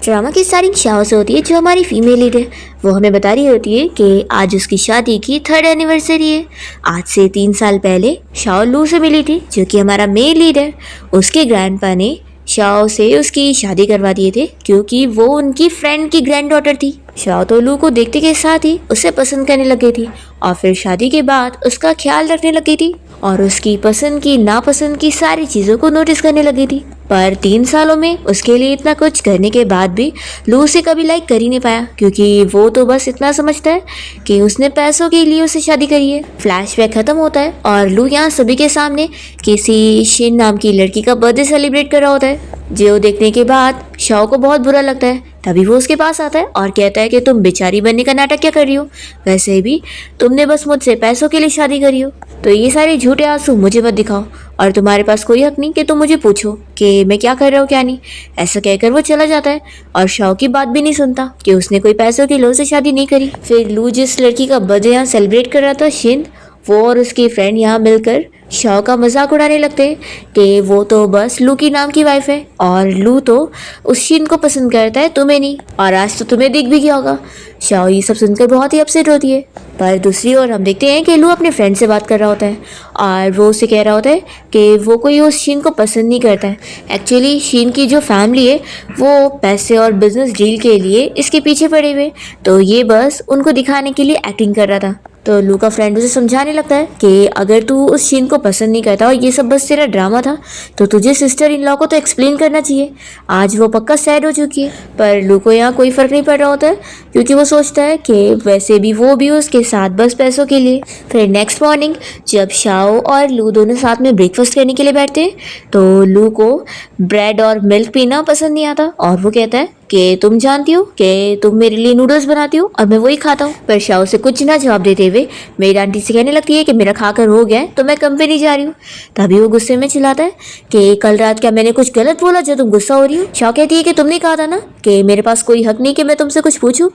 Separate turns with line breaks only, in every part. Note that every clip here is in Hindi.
ड्रामा की स्टार्टिंग शाओ से होती है, जो हमारी फीमेल लीड है। वो हमें बता रही होती है कि आज उसकी शादी की 3rd एनिवर्सरी है। आज से 3 साल पहले शाओ लू से मिली थी, जो कि हमारा मेल लीड है। उसके ग्रैंडपा ने शाओ से उसकी शादी करवा दिए थे, क्योंकि वो उनकी फ्रेंड की ग्रैंड डॉटर थी। शाओ तो लू को देखते के साथ ही उसे पसंद करने लग गई थी, और फिर शादी के बाद उसका ख्याल रखने लग गई थी, और उसकी पसंद की नापसंद की सारी चीज़ों को नोटिस करने लगी थी। पर 3 सालों में उसके लिए इतना कुछ करने के बाद भी लू उसे कभी लाइक कर ही नहीं पाया, क्योंकि वो तो बस इतना समझता है कि उसने पैसों के लिए उसे शादी करी है। फ्लैशबैक खत्म होता है और लू यहाँ सभी के सामने किसी शिन नाम की लड़की का बर्थडे सेलिब्रेट कर रहा होता है, जो देखने के बाद शाओ को बहुत बुरा लगता है। तभी वो उसके पास आता है और कहता है कि तुम बेचारी बनने का नाटक क्या कर रही हो, वैसे भी तुमने बस मुझसे पैसों के लिए शादी करी हो, तो ये सारे झूठे आंसू मुझे मत दिखाओ, और तुम्हारे पास कोई हक नहीं कि तुम मुझे पूछो कि मैं क्या कर रहा हूँ क्या नहीं। ऐसा कहकर वो चला जाता है और शाओ की बात भी नहीं सुनता कि उसने कोई पैसों के लोभ से शादी नहीं करी। फिर लू जिस लड़की का बर्थडे यहाँ सेलिब्रेट कर रहा था, शिन, वो और उसकी फ्रेंड यहाँ मिलकर शाओ का मजाक उड़ाने लगते हैं कि वो तो बस लू की नाम की वाइफ है, और लू तो उस शिन को पसंद करता है, तुम्हें नहीं, और आज तो तुम्हें दिख भी गया होगा। शाओ ये सब सुनकर बहुत ही अपसेट होती है। पर दूसरी ओर हम देखते हैं कि लू अपने फ्रेंड से बात कर रहा होता है, और वो उसे कह रहा होता है कि वो कोई उस शिन को पसंद नहीं करता है। एक्चुअली शिन की जो फैमिली है वो पैसे और बिजनेस डील के लिए इसके पीछे पड़े हुए, तो ये बस उनको दिखाने के लिए एक्टिंग कर रहा था। तो लू का फ्रेंड उसे समझाने लगता है कि अगर तू उस शिन को पसंद नहीं करता और ये सब बस तेरा ड्रामा था, तो तुझे सिस्टर इन लॉ को तो एक्सप्लेन करना चाहिए। आज वो पक्का सैड हो चुकी है। पर लू को यहाँ कोई फर्क नहीं पड़ रहा होता है, क्योंकि वो सोचता है कि वैसे भी वो भी उसके साथ बस पैसों के लिए। फिर नेक्स्ट मॉर्निंग जब शाओ और लू दोनों साथ में ब्रेकफास्ट करने के लिए बैठते हैं, तो लू को ब्रेड और मिल्क पीना पसंद नहीं आता, और वो कहता है कि तुम जानती हो कि तुम मेरे लिए नूडल्स बनाती हो और मैं वही खाता हूँ। पर शाओ से कुछ ना जवाब देते हुए मेरी आंटी से कहने लगती है कि मेरा खाकर हो गया है, तो मैं कंपनी जा रही हूँ। तभी वो गुस्से में चिल्लाता है कि कल रात क्या मैंने कुछ गलत बोला जो तुम गुस्सा हो रही हो। शाओ कहती है कि तुमने कहा था ना कि मेरे पास कोई हक नहीं कि मैं तुमसे कुछ पूछूं,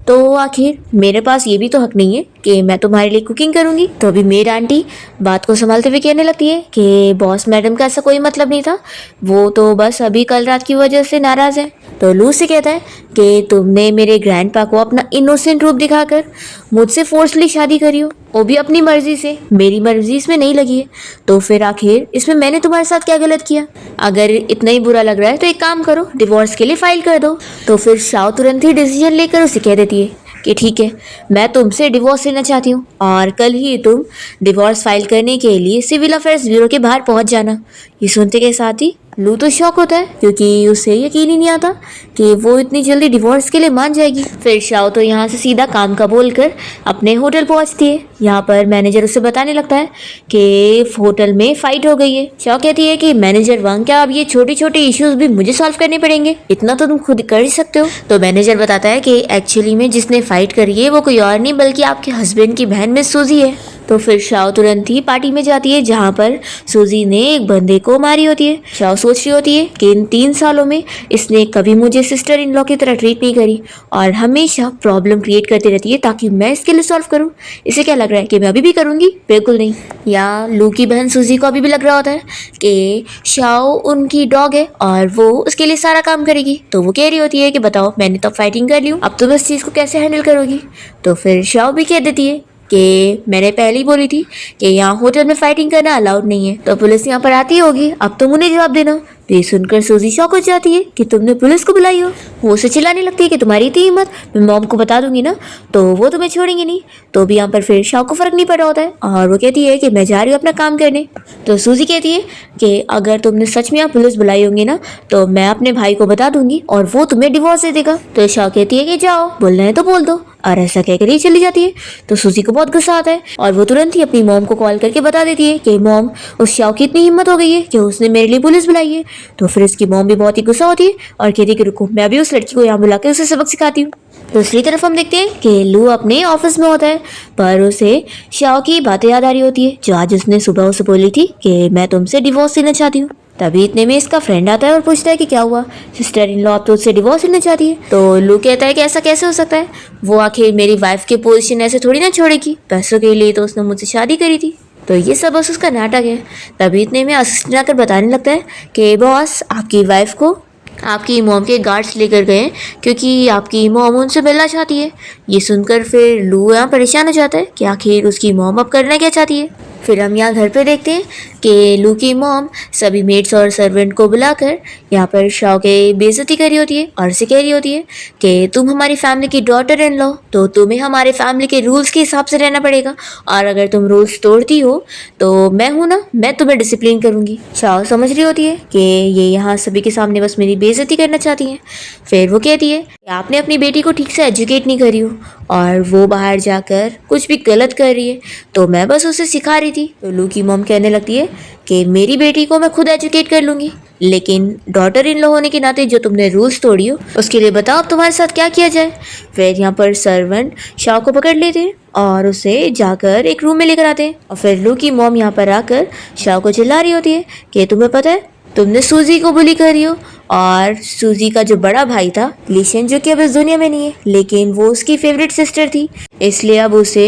तो आखिर मेरे पास ये भी तो हक नहीं है कि मैं तुम्हारे लिए कुकिंग करूंगी। तो अभी मेरी आंटी बात को संभालते हुए कहने लगती है कि बॉस मैडम का ऐसा कोई मतलब नहीं था, वो तो बस अभी कल रात की वजह से नाराज है। तो लू से कहता है कि तुमने मेरे ग्रैंडपा को अपना इनोसेंट रूप दिखाकर मुझसे फोर्सली शादी करी हो, वो भी अपनी मर्जी से, मेरी मर्जी इसमें नहीं लगी है, तो फिर आखिर इसमें मैंने तुम्हारे साथ क्या गलत किया? अगर इतना ही बुरा लग रहा है तो एक काम करो, डिवोर्स के लिए फाइल कर दो। तो फिर शाओ तुरंत ही डिसीजन लेकर उसे कह देती है कि ठीक है, मैं तुमसे डिवोर्स लेना चाहती हूँ, और कल ही तुम डिवोर्स फाइल करने के लिए सिविल अफेयर्स ब्यूरो के बाहर पहुँच जाना। ये सुनते के साथ ही लू तो शॉक होता है, क्योंकि उसे यकीन ही नहीं आता कि वो इतनी जल्दी डिवोर्स के लिए मान जाएगी। फिर शाओ तो यहाँ से सीधा काम का बोलकर अपने होटल पहुँचती है। यहाँ पर मैनेजर उसे बताने लगता है कि होटल में फाइट हो गई है। शाओ कहती है कि मैनेजर वांग, क्या अब ये छोटे छोटे इश्यूज भी मुझे सॉल्व करने पड़ेंगे? इतना तो तुम खुद कर ही सकते हो। तो मैनेजर बताता है कि एक्चुअली में जिसने फाइट करी है वो कोई और नहीं बल्कि आपके हस्बैंड की बहन मिस सूजी है। तो फिर शाओ तुरंत ही पार्टी में जाती है जहाँ पर सूजी ने एक बंदे को मारी होती है। शाओ सोच रही होती है कि इन 3 सालों में इसने कभी मुझे सिस्टर इन लॉ की तरह ट्रीट नहीं करी और हमेशा प्रॉब्लम क्रिएट करती रहती है ताकि मैं इसके लिए सॉल्व करूँ। इसे क्या लग रहा है कि मैं अभी भी करूँगी? बिल्कुल नहीं। या लू की बहन सूजी को अभी भी लग रहा होता है कि शाओ उनकी डॉग है और वो उसके लिए सारा काम करेगी। तो वो कह रही होती है कि बताओ, मैंने तो फाइटिंग कर ली हूँ, अब तुम इस चीज़ को कैसे हैंडल करोगी? तो फिर शाओ भी कह देती है कि मैंने पहले ही बोली थी कि यहाँ होटल में फाइटिंग करना अलाउड नहीं है, तो पुलिस यहाँ पर आती होगी, अब तुम उन्हें जवाब देना। तो ये सुनकर सूजी शॉक हो जाती है कि तुमने पुलिस को बुलाई हो। वो उसे चिल्लाने लगती है कि तुम्हारी इतनी हिम्मत, मैं मॉम को बता दूंगी ना तो वो तुम्हें छोड़ेंगे नहीं। तो भी यहाँ पर फिर शाओ को फर्क नहीं पड़ रहा होता है और वो कहती है कि मैं जा रही हूँ अपना काम करने। तो सूजी कहती है कि अगर तुमने सच में यहाँ पुलिस बुलाई होंगी ना तो मैं अपने भाई को बता दूंगी और वो तुम्हें डिवोर्स दे देगा। तो शाओ कहती है कि जाओ, बोलना है तो बोल दो, और ऐसा कहकर ही चली जाती है। तो सूजी को बहुत गुस्सा आता है और वो तुरंत ही अपनी मॉम को कॉल करके बता देती है कि मॉम, उस शाओ की इतनी हिम्मत हो गई है कि उसने मेरे लिए पुलिस बुलाई है। तो फिर इसकी मॉम भी बहुत ही गुस्सा होती है और कहती है कि रुको, मैं अभी उस लड़की को यहाँ बुला के उसे सबक सिखाती हूँ। दूसरी तरफ हम देखते हैं कि लू अपने ऑफिस में होता है, पर उसे शाओ की बातें याद आ रही होती है जो आज उसने सुबह उसे बोली थी कि मैं तुमसे डिवोर्स लेना चाहती हूँ। तभी इतने में इसका फ्रेंड आता है और पूछता है कि क्या हुआ, सिस्टर इन लॉ अब तो उससे डिवोर्स लेना चाहती है। तो लू कहता है कि ऐसा कैसे हो सकता है, वो आखिर मेरी वाइफ की पोजीशन ऐसे थोड़ी ना छोड़ेगी, पैसों के लिए तो उसने मुझसे शादी करी थी। तो ये सब बस उसका नाटक है। तभी इतने में असिस्टेंट आकर बताने लगता है कि बॉस, आपकी वाइफ को आपकी मॉम के गार्ड्स लेकर गए क्योंकि आपकी मॉम उनसे मिलना चाहती है। ये सुनकर फिर लू यहाँ परेशान हो जाता है कि आखिर उसकी मॉम अब करना क्या चाहती है। फिर हम यहाँ घर पे देखते हैं कि लू की मॉम सभी मेड्स और सर्वेंट को बुलाकर यहाँ पर शाओ के बेइज्जती कर रही होती है और उसे कह रही होती है कि तुम हमारी फैमिली की डॉटर इन लॉ, तो तुम्हें हमारे फैमिली के रूल्स के हिसाब से रहना पड़ेगा, और अगर तुम रूल्स तोड़ती हो तो मैं हूँ ना, मैं तुम्हें डिसिप्लिन करूँगी। शाओ समझ रही होती है कि ये यहाँ सभी के सामने बस मेरी बेइज्जती करना चाहती हैं। फिर वो कहती है कि आपने अपनी बेटी को ठीक से एजुकेट नहीं करी हो और वो बाहर जाकर कुछ भी गलत कर रही है, तो मैं बस उसे सिखा रही थी। तो लू की मॉम कहने लगती है कि मेरी बेटी को मैं खुद एजुकेट कर लूँगी, लेकिन डॉटर इन लॉ होने के नाते जो तुमने रूल्स तोड़ी हो उसके लिए बताओ अब तुम्हारे साथ क्या किया जाए। फिर यहाँ पर सर्वेंट शाओ को पकड़ लेते हैं और उसे जाकर एक रूम में लेकर आते हैं। और फिर लू की मॉम यहाँ पर आकर शाओ को चिल्ला रही होती है कि तुम्हें पता है तुमने सूजी को बुली कर रही हो, और सूजी का जो बड़ा भाई था लीशन, जो कि अब इस दुनिया में नहीं है, लेकिन वो उसकी फेवरेट सिस्टर थी, इसलिए अब उसे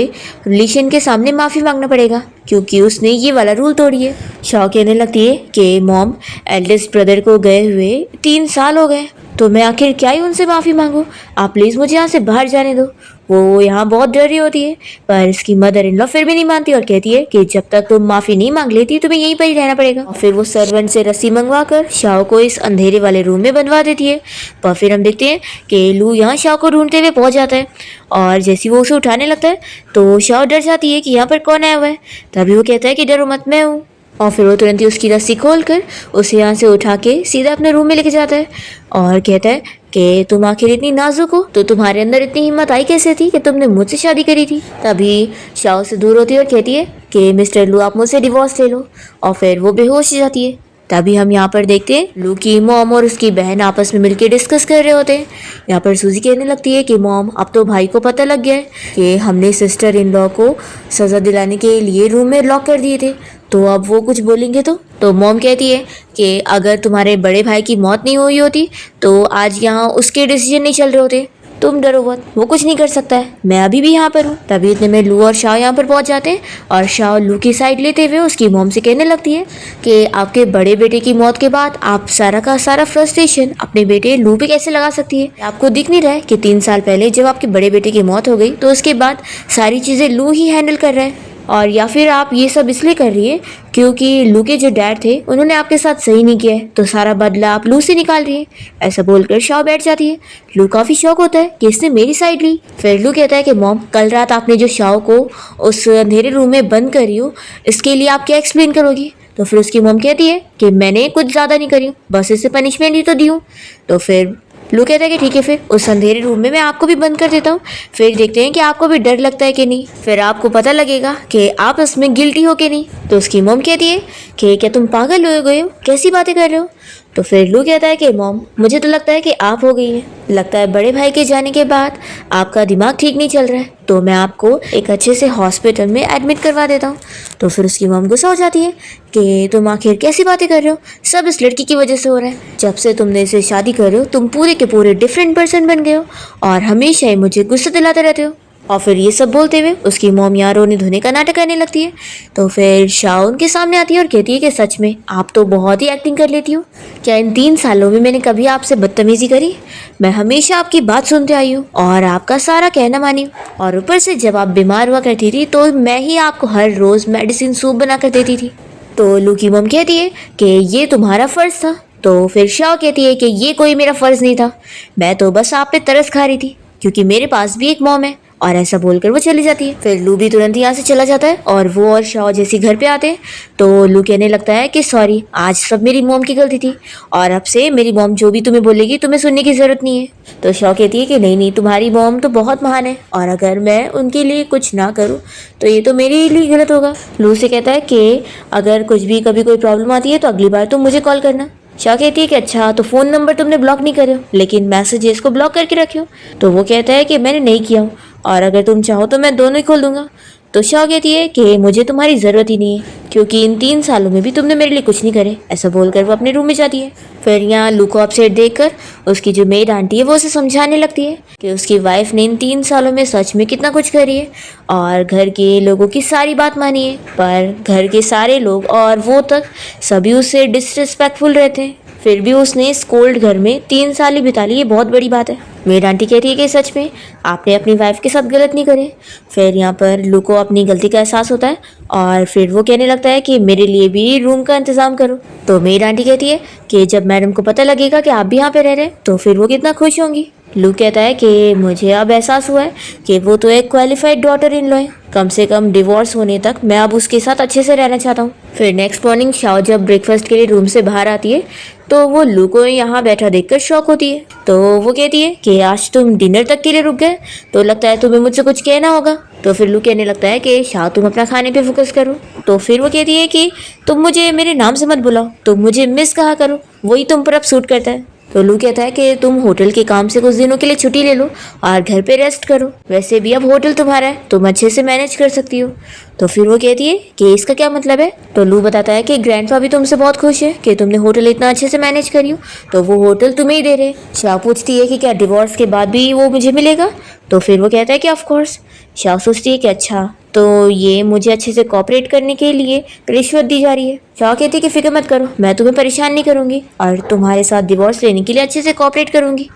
लीशन के सामने माफ़ी मांगना पड़ेगा क्योंकि उसने ये वाला रूल तोड़ी है। शाओ कहने लगती है कि मॉम, एल्डेस्ट ब्रदर को गए हुए 3 साल हो गए, तो मैं आखिर क्या ही उनसे माफ़ी मांगूँ, आप प्लीज़ मुझे यहाँ से बाहर जाने दो। वो यहाँ बहुत डर रही होती है, पर इसकी मदर इन लॉ फिर भी नहीं मानती और कहती है कि जब तक तुम माफ़ी नहीं मांग लेती तुम्हें यहीं पर ही रहना पड़ेगा। और फिर वो सर्वेंट से रस्सी मंगवा कर शाओ को इस अंधेरे वाले रूम में बंधवा देती है। पर फिर हम देखते हैं कि लू यहाँ शाओ को ढूंढते हुए पहुँच जाता है, और जैसे वो उसे उठाने लगता है तो शाओ डर जाती है कि यहाँ पर कौन आया हुआ है। तभी वो कहता है कि डरो मत, मैं हूँ। और फिर वो तुरंत ही उसकी रस्सी खोल कर उसे यहाँ से उठा के सीधा अपने रूम में लेके जाता है और कहता है कि तुम आखिर इतनी नाजुक हो तो तुम्हारे अंदर इतनी हिम्मत आई कैसे थी कि तुमने मुझसे शादी करी थी। तभी शाओ से दूर होती है और कहती है कि मिस्टर लू, आप मुझसे डिवोर्स ले लो। और फिर वो बेहोश हो जाती है। तभी हम यहाँ पर देखते हैं लू की मॉम और उसकी बहन आपस में मिलकर डिस्कस कर रहे होते हैं। यहाँ पर सूजी कहने लगती है कि मॉम, अब तो भाई को पता लग गया है कि हमने सिस्टर इन लॉ को सज़ा दिलाने के लिए रूम में लॉक कर दिए थे, तो अब वो कुछ बोलेंगे तो मॉम कहती है कि अगर तुम्हारे बड़े भाई की मौत नहीं हुई होती तो आज यहाँ उसके डिसीजन नहीं चल रहे होते। तुम डरो मत, वो कुछ नहीं कर सकता है, मैं अभी भी यहाँ पर हूँ। तभी इतने में लू और शाओ यहाँ पर पहुँच जाते हैं और शाओ लू की साइड लेते हुए उसकी मॉम से कहने लगती है कि आपके बड़े बेटे की मौत के बाद आप सारा का सारा फ्रस्ट्रेशन अपने बेटे लू पे कैसे लगा सकती है। आपको दिख नहीं रहा है कि 3 साल पहले जब आपके बड़े बेटे की मौत हो गई तो उसके बाद सारी चीज़ें लू ही हैंडल कर रहा है, और या फिर आप ये सब इसलिए कर रही है क्योंकि लू के जो डैड थे उन्होंने आपके साथ सही नहीं किया है, तो सारा बदला आप लू से निकाल रही है। ऐसा बोलकर शाओ बैठ जाती है। लू काफ़ी शौक होता है कि इसने मेरी साइड ली। फिर लू कहता है कि मॉम, कल रात आपने जो शाओ को उस अंधेरे रूम में बंद करी हो इसके लिए आप क्या एक्सप्लेन करोगी। तो फिर उसकी मॉम कहती है कि मैंने कुछ ज़्यादा नहीं करी हूँ, बस इसे पनिशमेंट ही तो दी हूँ। तो फिर लू कहता है कि ठीक है, फिर उस अंधेरे रूम में मैं आपको भी बंद कर देता हूँ, फिर देखते हैं कि आपको भी डर लगता है कि नहीं, फिर आपको पता लगेगा कि आप इसमें गिल्टी हो कि नहीं। तो उसकी मॉम कहती है कि क्या तुम पागल हो गए हो, कैसी बातें कर रहे हो। तो फिर लू कहता है कि मॉम, मुझे तो लगता है कि आप हो गई हैं, लगता है बड़े भाई के जाने के बाद आपका दिमाग ठीक नहीं चल रहा है, तो मैं आपको एक अच्छे से हॉस्पिटल में एडमिट करवा देता हूँ। तो फिर उसकी मॉम गुस्सा हो जाती है कि तुम आखिर कैसी बातें कर रहे हो, सब इस लड़की की वजह से हो रहा है, जब से तुमने इसे शादी कर रहे हो तुम पूरे के पूरे डिफरेंट पर्सन बन गए हो और हमेशा ही मुझे गुस्सा दिलाते रहते हो। और फिर ये सब बोलते हुए उसकी मॉम यहाँ रोने धोने का नाटक करने लगती है। तो फिर शाओ उनके सामने आती है और कहती है कि सच में आप तो बहुत ही एक्टिंग कर लेती हो, क्या इन 3 सालों में मैंने कभी आपसे बदतमीजी करी। मैं हमेशा आपकी बात सुनते आई हूँ और आपका सारा कहना मानी हूँ, और ऊपर से जब आप बीमार हुआ करती थी तो मैं ही आपको हर रोज़ मेडिसिन सूप बना कर देती थी। तो लू की मॉम कहती है कि ये तुम्हारा फ़र्ज़ था। तो फिर शाओ कहती है कि ये कोई मेरा फ़र्ज़ नहीं था, मैं तो बस आप पे तरस खा रही थी क्योंकि मेरे पास भी एक मॉम है। और ऐसा बोलकर वो चली जाती है। फिर लू भी तुरंत यहाँ से चला जाता है और वो और शाओ जैसे घर पे आते हैं तो लू कहने लगता है कि सॉरी, आज सब मेरी मॉम की गलती थी और अब से मेरी मॉम जो भी तुम्हें बोलेगी तुम्हें सुनने की ज़रूरत नहीं है। तो शाओ कहती है कि नहीं नहीं, तुम्हारी मॉम तो बहुत महान है और अगर मैं उनके लिए कुछ ना करूँ तो ये तो मेरे लिए गलत होगा। लू से कहता है कि अगर कुछ भी कभी कोई प्रॉब्लम आती है तो अगली बार तुम मुझे कॉल करना। शाह कहती है कि अच्छा, तो फ़ोन नंबर तुमने ब्लॉक नहीं करे हो लेकिन मैसेजेस को ब्लॉक करके रखे हो। तो वो कहता है कि मैंने नहीं किया हूँ और अगर तुम चाहो तो मैं दोनों ही खोल दूंगा। तो शाह कहती है कि मुझे तुम्हारी ज़रूरत ही नहीं है क्योंकि इन 3 सालों में भी तुमने मेरे लिए कुछ नहीं करे। ऐसा बोलकर वो अपने रूम में जाती है। फिर यहाँ लू को अपसेट देखकर उसकी जो मेड आंटी है वो उसे समझाने लगती है कि उसकी वाइफ ने इन 3 सालों में सच में कितना कुछ करी है और घर के लोगों की सारी बात मानी है, पर घर के सारे लोग और वो तक सभी उससे डिसरिस्पेक्टफुल रहते हैं। फिर भी उसने इस कोल्ड घर में 3 साल ही बिता ली, ये बहुत बड़ी बात है। मेड आंटी कहती है कि सच में आपने अपनी वाइफ के साथ गलत नहीं करे। फिर यहाँ पर लू को अपनी गलती का एहसास होता है और फिर वो कहने लगता है कि मेरे लिए भी रूम का इंतज़ाम करो। तो मेड आंटी कहती है कि जब मैडम को पता लगेगा कि आप भी यहाँ पे रह रहे हैं तो फिर वो कितना खुश होंगी। लू कहता है कि मुझे अब एहसास हुआ है कि वो तो एक क्वालिफाइड डॉटर इन लॉ है, कम से कम डिवोर्स होने तक मैं अब उसके साथ अच्छे से रहना चाहता हूँ। फिर नेक्स्ट मॉर्निंग शाओ जब ब्रेकफास्ट के लिए रूम से बाहर आती है तो वो लू को यहाँ बैठा देखकर शॉक होती है। तो वो कहती है कि आज तुम डिनर तक के लिए रुक गए, तो लगता है तुम्हें मुझसे कुछ कहना होगा। तो फिर लू कहने लगता है कि शाओ तुम अपना खाने पे फोकस करो। तो फिर वो कहती है कि तुम मुझे मेरे नाम से मत बुलाओ, तुम मुझे मिस कहा करो, वही तुम पर अब सूट करता है। तो लू कहता है कि तुम होटल के काम से कुछ दिनों के लिए छुट्टी ले लो और घर पे रेस्ट करो, वैसे भी अब होटल तुम्हारा है, तुम अच्छे से मैनेज कर सकती हो। तो फिर वो कहती है कि इसका क्या मतलब है। तो लू बताता है कि ग्रैंडपा भी तुमसे बहुत खुश है कि तुमने होटल इतना अच्छे से मैनेज करी हो, तो वो होटल तुम्हें ही दे रहे। शाह पूछती है कि क्या डिवोर्स के बाद भी वो मुझे मिलेगा। तो फिर वो कहता है कि ऑफ कोर्स। शाह सोचती है कि अच्छा, तो ये मुझे अच्छे से कोऑपरेट करने के लिए रिश्वत दी जा रही है। शाह कहती है कि फिक्र मत करो, मैं तुम्हें परेशान नहीं करूंगी और तुम्हारे साथ डिवोर्स लेने के लिए अच्छे से कोऑपरेट करूंगी।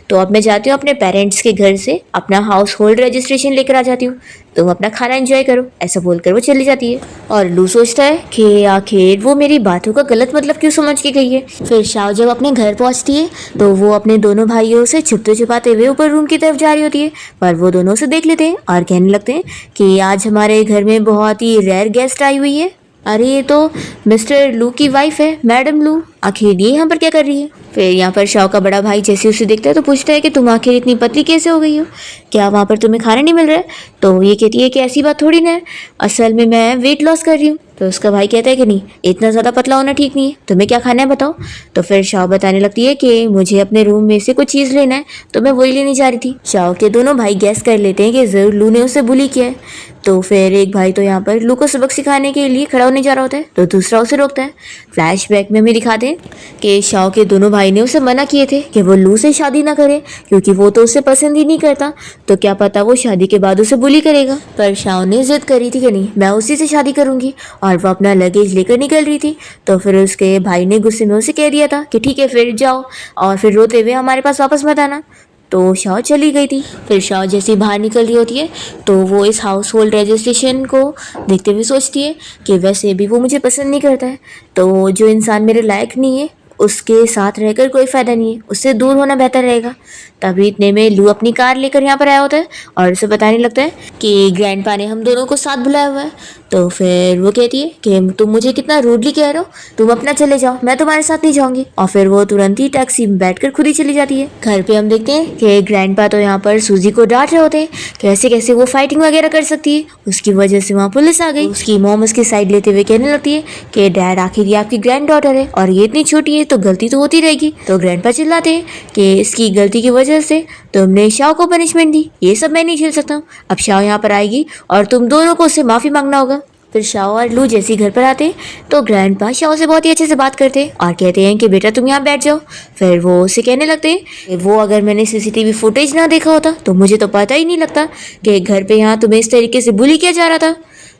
तो अब मैं जाती हूँ अपने पेरेंट्स के घर से अपना हाउस होल्ड रजिस्ट्रेशन लेकर आ जाती हूँ, तुम अपना खाना एंजॉय करो। ऐसा बोलकर वो चली जाती है और लू सोचता है कि आखिर वो मेरी बातों का गलत मतलब क्यों समझ के गई है। फिर शाओ जब अपने घर पहुंचती है तो वो अपने दोनों भाइयों से छुपते छुपाते हुए ऊपर रूम की तरफ जा रही होती है, पर वो दोनों से देख लेते हैं और कहने लगते हैं कि आज हमारे घर में बहुत ही रेयर गेस्ट आई हुई है। अरे ये तो मिस्टर लू की वाइफ है, मैडम लू, आखिर ये यहाँ पर क्या कर रही है। फिर यहाँ पर शाओ का बड़ा भाई जैसे उसे देखता है तो पूछता है कि तुम आखिर इतनी पतली कैसे हो गई हो, क्या वहाँ पर तुम्हें खाना नहीं मिल रहा है। तो ये कहती है कि ऐसी बात थोड़ी ना है, असल में मैं वेट लॉस कर रही हूँ। तो उसका भाई कहता है कि नहीं, इतना ज़्यादा पतला होना ठीक नहीं है, तुम्हें क्या खाना है बताओ। तो फिर शाओ बताने लगती है कि मुझे अपने रूम में से कुछ चीज़ लेना है, तो मैं वही लेने जा रही थी। शाओ के दोनों भाई गैस कर लेते हैं कि ज़रूर लू ने उसे बुली किया है। तो फिर एक भाई तो यहाँ पर लू को सबक सिखाने के लिए खड़ा होने जा रहा होता है, तो दूसरा उसे रोकता है। फ्लैशबैक में हमें दिखाते हैं कि शाओ के दोनों भाई ने उसे मना किए थे कि वो लू से शादी ना करे, क्योंकि वो तो उसे पसंद ही नहीं करता, तो क्या पता वो शादी के बाद उसे बुली करेगा। पर शाओ ने जिद करी थी कि नहीं, मैं उसी से शादी करूंगी, और वो अपना लगेज लेकर निकल रही थी। तो फिर उसके भाई ने गुस्से में उसे कह दिया था कि ठीक है फिर जाओ, और फिर रोते हुए हमारे पास वापस मत आना। तो शाओ चली गई थी। फिर शाओ जैसे बाहर निकल रही होती है तो वो इस हाउस होल्ड रजिस्ट्रेशन को देखते हुए सोचती है कि वैसे भी वो मुझे पसंद नहीं करता है, तो जो इंसान मेरे लायक नहीं है उसके साथ रहकर कोई फ़ायदा नहीं है, उससे दूर होना बेहतर रहेगा। तभी इतने में लू अपनी कार लेकर यहाँ पर आया होता है और उसे बताने लगता है कि ग्रैंडपा ने हम दोनों को साथ बुलाया हुआ है। तो फिर वो कहती है कि तुम मुझे कितना रूडली कह रहे हो, तुम अपना चले जाओ, मैं तुम्हारे साथ नहीं जाऊंगी। और फिर वो तुरंत ही टैक्सी में बैठकर खुद ही चली जाती है। घर पे हम देखते हैं कि ग्रैंडपा तो यहाँ पर सूजी को डांट रहे होते हैं, कैसे कैसे वो फाइटिंग वगैरह कर सकती है, उसकी वजह से वहाँ पुलिस आ गई। उसकी मॉम उसकी साइड लेते हुए कहने लगती है कि डैड आखिर ये आपकी ग्रैंड डॉटर है और ये इतनी छोटी है तो गलती तो होती रहेगी। तो ग्रैंडपा चिल्लाते हैं कि इसकी गलती की वजह से तुमने शाओ को पनिशमेंट दी, ये सब मैं नहीं झेल सकता। अब शाओ यहाँ पर आएगी और तुम दोनों को उससे माफ़ी मांगना होगा। फिर शाओ और लू जैसे घर पर आते तो ग्रैंडपा शाओ से बहुत ही अच्छे से बात करते और कहते हैं कि बेटा तुम यहाँ बैठ जाओ। फिर वो उसे कहने लगते हैं कि वो अगर मैंने सीसीटीवी फुटेज ना देखा होता तो मुझे तो पता ही नहीं लगता कि घर पे यहाँ तुम्हें इस तरीके से बुली किया जा रहा था।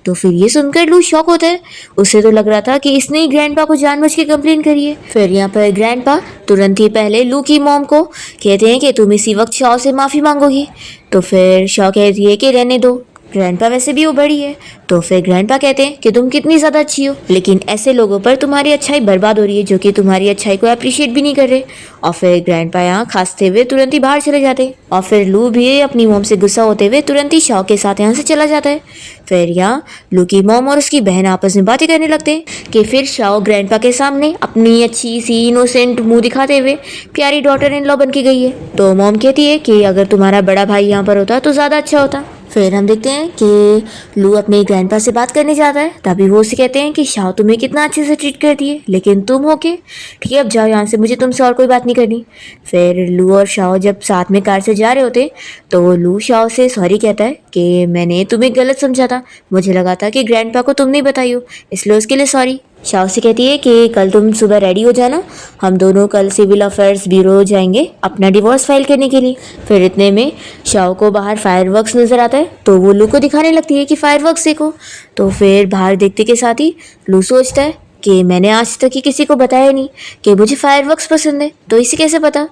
तो फिर ये सुनकर लू शॉक होता है, उसे तो लग रहा था कि इसने ही ग्रैंडपा को जानबूझ के कंप्लेन करी है। फिर यहाँ पर ग्रैंडपा तुरंत ही पहले लू की मॉम को कहते हैं कि तुम इसी वक्त शाओ से माफ़ी मांगोगी। तो फिर शाओ कहती है कि रहने दो, ग्रैंडपा वैसे भी वो बड़ी है। तो फिर ग्रैंडपा कहते हैं कि तुम कितनी ज़्यादा अच्छी हो, लेकिन ऐसे लोगों पर तुम्हारी अच्छाई बर्बाद हो रही है जो कि तुम्हारी अच्छाई को अप्रिशिएट भी नहीं कर रहे। और फिर ग्रैंडपा यहाँ खांसते हुए तुरंत ही बाहर चले जाते हैं और फिर लू भी अपनी मॉम से गुस्सा होते हुए तुरंत ही शाओ के साथ यहाँ से चला जाता है। फिर यहाँ लू की मॉम और उसकी बहन आपस में बातें करने लगते हैं कि फिर शाओ ग्रैंडपा के सामने अपनी अच्छी सी इनोसेंट मुंह दिखाते हुए प्यारी डॉटर इन लॉ बन के गई है। तो मॉम कहती है कि अगर तुम्हारा बड़ा भाई यहाँ पर होता तो ज़्यादा अच्छा होता। फिर हम देखते हैं कि लू अपने ग्रैंडपा से बात करने जाता है। तभी वो उसे कहते हैं कि शाओ तुम्हें कितना अच्छे से ट्रीट करती है, लेकिन तुम हो के ठीक है अब जाओ यहाँ से, मुझे तुमसे और कोई बात नहीं करनी। फिर लू और शाओ जब साथ में कार से जा रहे होते तो लू शाओ से सॉरी कहता है कि मैंने तुम्हें गलत समझा था, मुझे लगा था कि ग्रैंडपा को तुम नहीं बताई हो, इसलिए उसके लिए सॉरी। शाओ से कहती है कि कल तुम सुबह रेडी हो जाना, हम दोनों कल सिविल अफेयर्स ब्यूरो जाएंगे अपना डिवोर्स फाइल करने के लिए। फिर इतने में शाओ को बाहर फायरवर्क्स नजर आता है तो वो लू को दिखाने लगती है कि फायरवर्क्स देखो। तो फिर बाहर देखते के साथ ही लू सोचता है कि मैंने आज तक ही किसी को बताया नहीं कि मुझे फायरवर्क्स पसंद है, तो इसे कैसे पता।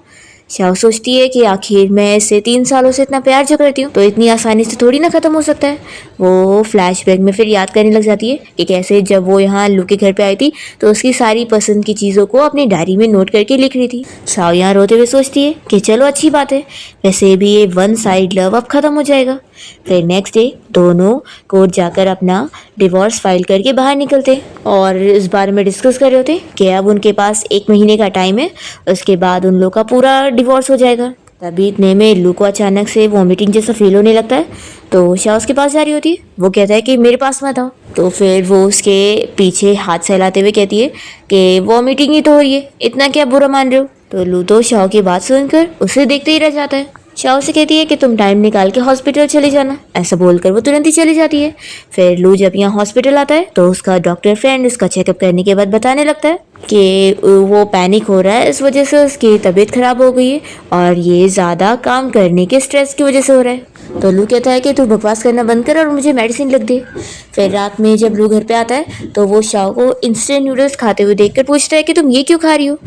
शाओ सोचती है कि आखिर मैं इससे 3 सालों से इतना प्यार जो करती हूँ तो इतनी आसानी से थोड़ी ना ख़त्म हो सकता है। वो फ्लैशबैक में फिर याद करने लग जाती है कि कैसे जब वो यहाँ लू के घर पे आई थी तो उसकी सारी पसंद की चीज़ों को अपनी डायरी में नोट करके लिख रही थी। शाओ यहाँ रोते हुए सोचती है कि चलो अच्छी बात है, वैसे भी ये वन साइड लव अब ख़त्म हो जाएगा। फिर नेक्स्ट डे दोनों कोर्ट जाकर अपना डिवोर्स फाइल करके बाहर निकलते और इस बारे में डिस्कस कर रहे होते कि अब उनके पास 1 महीने का टाइम है, उसके बाद उन लोग का पूरा डिवोर्स हो जाएगा। तभी इतने में लू को अचानक से वॉमिटिंग जैसा फील होने लगता है तो शाह उसके पास जा रही होती है। वो कहता है कि मेरे पास मत आओ, तो फिर वो उसके पीछे हाथ सहलाते हुए कहती है कि वॉमिटिंग ही तो हो रही है, इतना क्या बुरा मान रहे हो। तो लू तो शाह की बात सुनकर उसे देखते ही रह जाता है। शाओ से कहती है कि तुम टाइम निकाल के हॉस्पिटल चले जाना, ऐसा बोलकर वो तुरंत ही चली जाती है। फिर लू जब यहाँ हॉस्पिटल आता है तो उसका डॉक्टर फ्रेंड उसका चेकअप करने के बाद बताने लगता है कि वो पैनिक हो रहा है, इस वजह से उसकी तबीयत खराब हो गई है और ये ज़्यादा काम करने के स्ट्रेस की वजह से हो रहा है। तो लू कहता है कि तू बकवास करना बंद कर और मुझे मेडिसिन लिख दे। फिर रात में जब लू घर पे आता है तो वो शाओ को इंस्टेंट नूडल्स खाते हुए देखकर पूछता है कि तुम ये क्यों खा रही हो।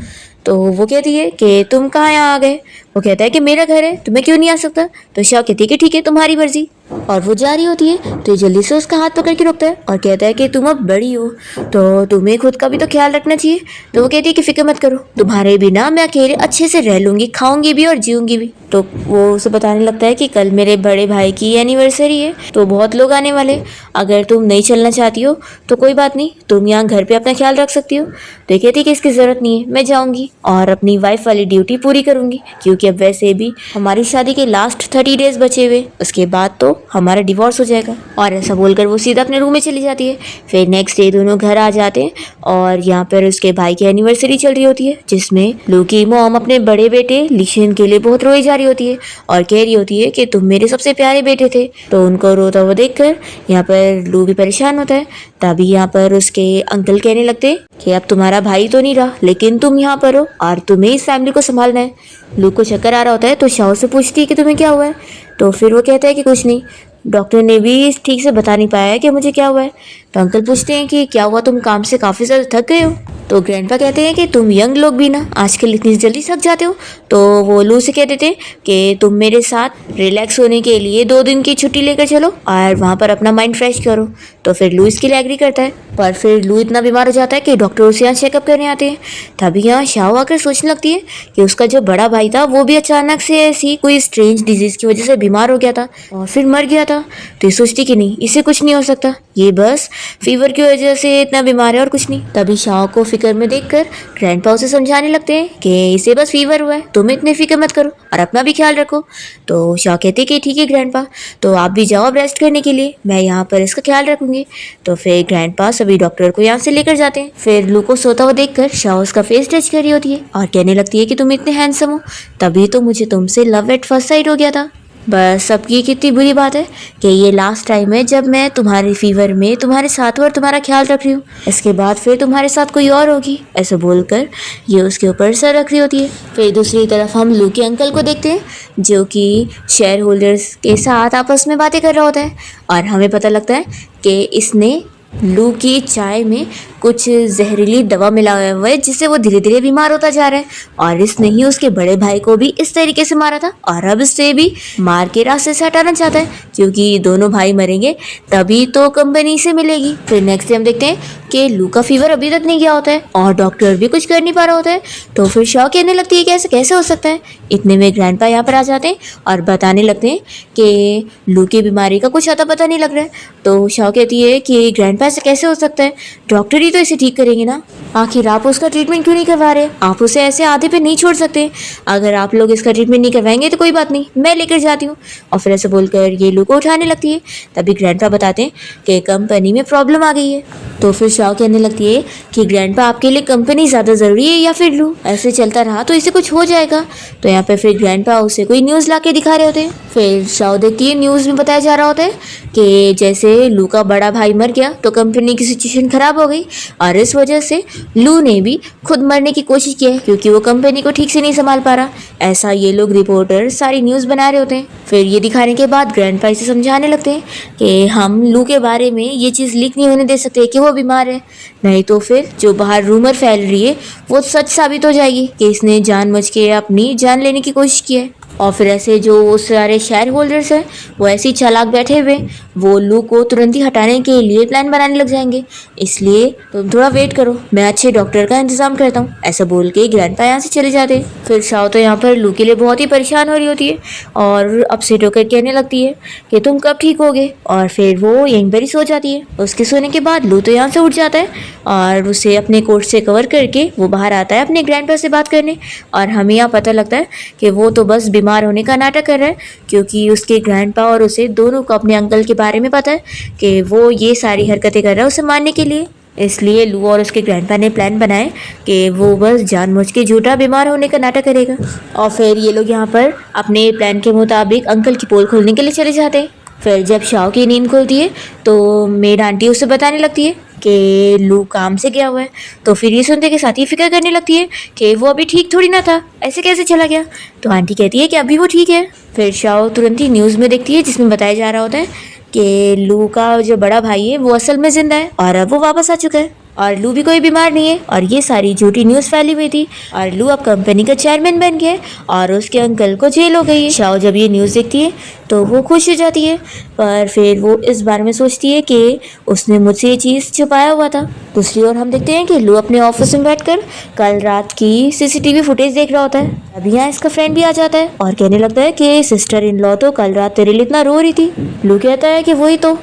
तो वो कहती है कि तुम कहाँ यहाँ आ गए। वो कहता है कि मेरा घर है, तुम्हें क्यों नहीं आ सकता। तो शाह कहती है कि ठीक है तुम्हारी मर्जी, और वो जा रही होती है तो जल्दी से उसका हाथ पकड़ के रोकता है और कहता है कि तुम अब बड़ी हो तो तुम्हें खुद का भी तो ख्याल रखना चाहिए। तो वो कहती है कि फिक्र मत करो, तुम्हारे बिना मैं अकेले अच्छे से रह लूंगी, खाऊंगी भी और जीऊंगी भी। तो वो उसे बताने लगता है कि कल मेरे बड़े भाई की एनिवर्सरी है तो बहुत लोग आने वाले, अगर तुम नहीं चलना चाहती हो तो कोई बात नहीं, तुम यहाँ घर पे अपना ख्याल रख सकती हो। तो कहती है कि इसकी ज़रूरत नहीं है, मैं जाऊँगी और अपनी वाइफ वाली ड्यूटी पूरी करूँगी, क्योंकि अब वैसे भी हमारी शादी के लास्ट 30 डेज बचे हुए, उसके बाद तो हमारा डिवोर्स हो जाएगा। और ऐसा बोलकर वो सीधा अपने रूम में चली जाती है। फिर नेक्स्ट डे दोनों घर आ जाते हैं और यहाँ पर उसके भाई की एनिवर्सरी चल रही होती है, जिसमें लू की मॉम अपने बड़े बेटे लिशन के लिए बहुत रोई जा रही होती है और कह रही होती है कि तुम मेरे सबसे प्यारे बेटे थे। तो उनको रोता हुआ देखकर यहाँ पर लू भी परेशान होता है। तभी यहाँ पर उसके अंकल कहने लगते कि अब तुम्हारा भाई तो नहीं रहा, लेकिन तुम यहाँ पर हो और तुम्हें इस फैमिली को संभालना है। लू को चक्कर आ रहा होता है तो शाओ से पूछती है कि तुम्हें क्या हुआ है। तो फिर वो कहता है कि कुछ नहीं, डॉक्टर ने भी ठीक से बता नहीं पाया है कि मुझे क्या हुआ है। तो अंकल पूछते हैं कि क्या हुआ, तुम काम से काफ़ी ज़्यादा थक गए हो। तो ग्रैंडपा कहते हैं कि तुम यंग लोग भी ना आजकल इतनी जल्दी थक जाते हो। तो वो लू से कह देते हैं कि तुम मेरे साथ रिलैक्स होने के लिए 2 दिन की छुट्टी लेकर चलो और वहाँ पर अपना माइंड फ्रेश करो। तो फिर लू इसके लिए एग्री करता है, पर फिर लू इतना बीमार हो जाता है कि डॉक्टर उसे यहाँ चेकअप करने आते हैं। तभी यहाँ शाओ आकर सोचने लगती है कि उसका जो बड़ा भाई था वो भी अचानक से ऐसी कोई स्ट्रेंज डिजीज़ की वजह से बीमार हो गया था और फिर मर गया था। तो ये सोचती कि नहीं, इसे कुछ नहीं हो सकता, ये बस फीवर की वजह से इतना बीमार है और कुछ नहीं। तभी शाओ को फिक्र में देखकर ग्रैंडपा उसे समझाने लगते हैं कि इसे बस फीवर हुआ है, तुम इतनी फिक्र मत करो और अपना भी ख्याल रखो। तो शाओ कहते कि ठीक है ग्रैंडपा, तो आप भी जाओ अब रेस्ट करने के लिए, मैं यहाँ पर इसका ख्याल रखूंगी। तो फिर ग्रैंडपा सभी डॉक्टर को यहाँ से लेकर जाते हैं। फिर लू को सोता हुआ देखकर शाओ उसका फेस टच कर रही होती है और कहने लगती है कि तुम इतने हैंडसम हो, तभी तो मुझे तुमसे लव एट फर्स्ट साइट हो गया था। बस अब ये कितनी बुरी बात है कि ये लास्ट टाइम है जब मैं तुम्हारी फीवर में तुम्हारे साथ हूँ और तुम्हारा ख्याल रख रही हूँ, इसके बाद फिर तुम्हारे साथ कोई और होगी। ऐसा बोलकर ये उसके ऊपर सर रख रही होती है। फिर दूसरी तरफ हम लू के अंकल को देखते हैं जो कि शेयर होल्डर्स के साथ आपस में बातें कर रहा होता है और हमें पता लगता है कि इसने लू की चाय में कुछ जहरीली दवा मिलाया हुआ है जिससे वो धीरे धीरे बीमार होता जा रहा है और इसने ही उसके बड़े भाई को भी इस तरीके से मारा था और अब इससे भी मार के रास्ते से हटाना चाहता है, क्योंकि दोनों भाई मरेंगे तभी तो कंपनी से मिलेगी। फिर नेक्स्ट डे हम देखते हैं कि लू का फीवर अभी तक नहीं गया होता है और डॉक्टर भी कुछ कर नहीं पा रहा होता है। तो फिर शॉ कहने लगती है कि ऐसे कैसे हो सकता है। इतने में ग्रैंडपा यहाँ पर आ जाते हैं और बताने लगते हैं कि लू की बीमारी का कुछ अता पता नहीं लग रहा है। तो शॉ कहती है कि ग्रैंडपा ऐसे कैसे हो सकता है, डॉक्टर ही तो इसे ठीक करेंगे ना, आखिर आप उसका ट्रीटमेंट क्यों नहीं करवा रहे? आप उसे ऐसे आधे पे नहीं छोड़ सकते। अगर आप लोग इसका ट्रीटमेंट नहीं करवाएंगे तो कोई बात नहीं, मैं लेकर जाती हूँ। और फिर ऐसे बोलकर ये लू को उठाने लगती है। तभी ग्रैंडपा बताते हैं कि कंपनी में प्रॉब्लम आ गई है। तो फिर शाओ कहने लगती है कि ग्रैंडपा आपके लिए कंपनी ज़्यादा ज़रूरी है या फिर लू? ऐसे चलता रहा तो इसे कुछ हो जाएगा। तो यहाँ पे फिर ग्रैंडपा उसे कोई न्यूज़ ला के दिखा रहे होते हैं। फिर शाओ देखती है न्यूज़ में बताया जा रहा होता है कि जैसे लू का बड़ा भाई मर गया तो कंपनी की सिचुएशन खराब हो गई, और इस वजह से लू ने भी खुद मरने की कोशिश की है क्योंकि वो कंपनी को ठीक से नहीं संभाल पा रहा। ऐसा ये लोग रिपोर्टर सारी न्यूज़ बना रहे होते हैं। फिर ये दिखाने के बाद ग्रैंडपा इसे समझाने लगते हैं कि हम लू के बारे में ये चीज़ लीक नहीं होने दे सकते कि वो बीमार है, नहीं तो फिर जो बाहर रूमर फैल रही है वो सच साबित हो जाएगी कि इसने जानबूझ के अपनी जान लेने की कोशिश की है। और फिर ऐसे जो वो सारे शेयर होल्डर्स हैं वो ऐसे ही चालाक बैठे हुए, वो लू को तुरंत ही हटाने के लिए प्लान बनाने लग जाएंगे। इसलिए तुम थोड़ा वेट करो, मैं अच्छे डॉक्टर का इंतजाम करता हूँ। ऐसा बोल के ग्रैंडपा यहाँ से चले जाते हैं। फिर शाओ तो यहाँ पर लू के लिए बहुत ही परेशान हो रही होती है और अपसेट होकर कहने लगती है कि तुम कब ठीक होगे, और फिर वो यहीं पर ही सो जाती है। उसके सोने के बाद लू तो यहाँ से उठ जाता है और उसे अपने कोट से कवर करके वो बाहर आता है अपने ग्रैंडपा से बात करने। और हमें यहाँ पता लगता है कि वो तो बस बीमार होने का नाटक कर रहा है, क्योंकि उसके ग्रैंडपा और उसे दोनों को अपने अंकल के बारे में पता है कि वो ये सारी हरकतें कर रहा है उसे मारने के लिए। इसलिए लू और उसके ग्रैंडपा ने प्लान बनाए कि वो बस जानबूझ के झूठा बीमार होने का नाटक करेगा। और फिर ये लोग यहाँ पर अपने प्लान के मुताबिक अंकल की पोल खोलने के लिए चले जाते हैं। फिर जब शाओ की नींद खुलती है तो मेड आंटी उसे बताने लगती है कि लू काम से गया हुआ है। तो फिर ये सुनते के साथ ही फिक्र करने लगती है कि वो अभी ठीक थोड़ी ना था, ऐसे कैसे चला गया। तो आंटी कहती है कि अभी वो ठीक है। फिर शाओ तुरंत ही न्यूज़ में देखती है जिसमें बताया जा रहा होता है कि लू का जो बड़ा भाई है वो असल में जिंदा है और अब वो वापस आ चुका है, और लू भी कोई बीमार नहीं है। और ये सारी झूठी न्यूज़ फैली हुई थी और लू अब कंपनी का चेयरमैन बन गया है और उसके अंकल को जेल हो गई है। शाओ जब ये न्यूज़ देखती है तो वो खुश हो जाती है, पर फिर वो इस बारे में सोचती है कि उसने मुझसे ये चीज़ छुपाया हुआ था। दूसरी ओर हम देखते हैं कि लू अपने ऑफिस में बैठकर कल रात की सीसीटीवी फुटेज देख रहा होता है। अभी यहाँ इसका फ्रेंड भी आ जाता है और कहने लगता है कि सिस्टर इन लॉ तो कल रात तेरे लिए इतना रो रही थी। लू कहता है कि वही तो,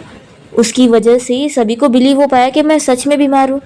उसकी वजह से सभी को बिलीव हो पाया कि मैं सच में बीमार हूँ,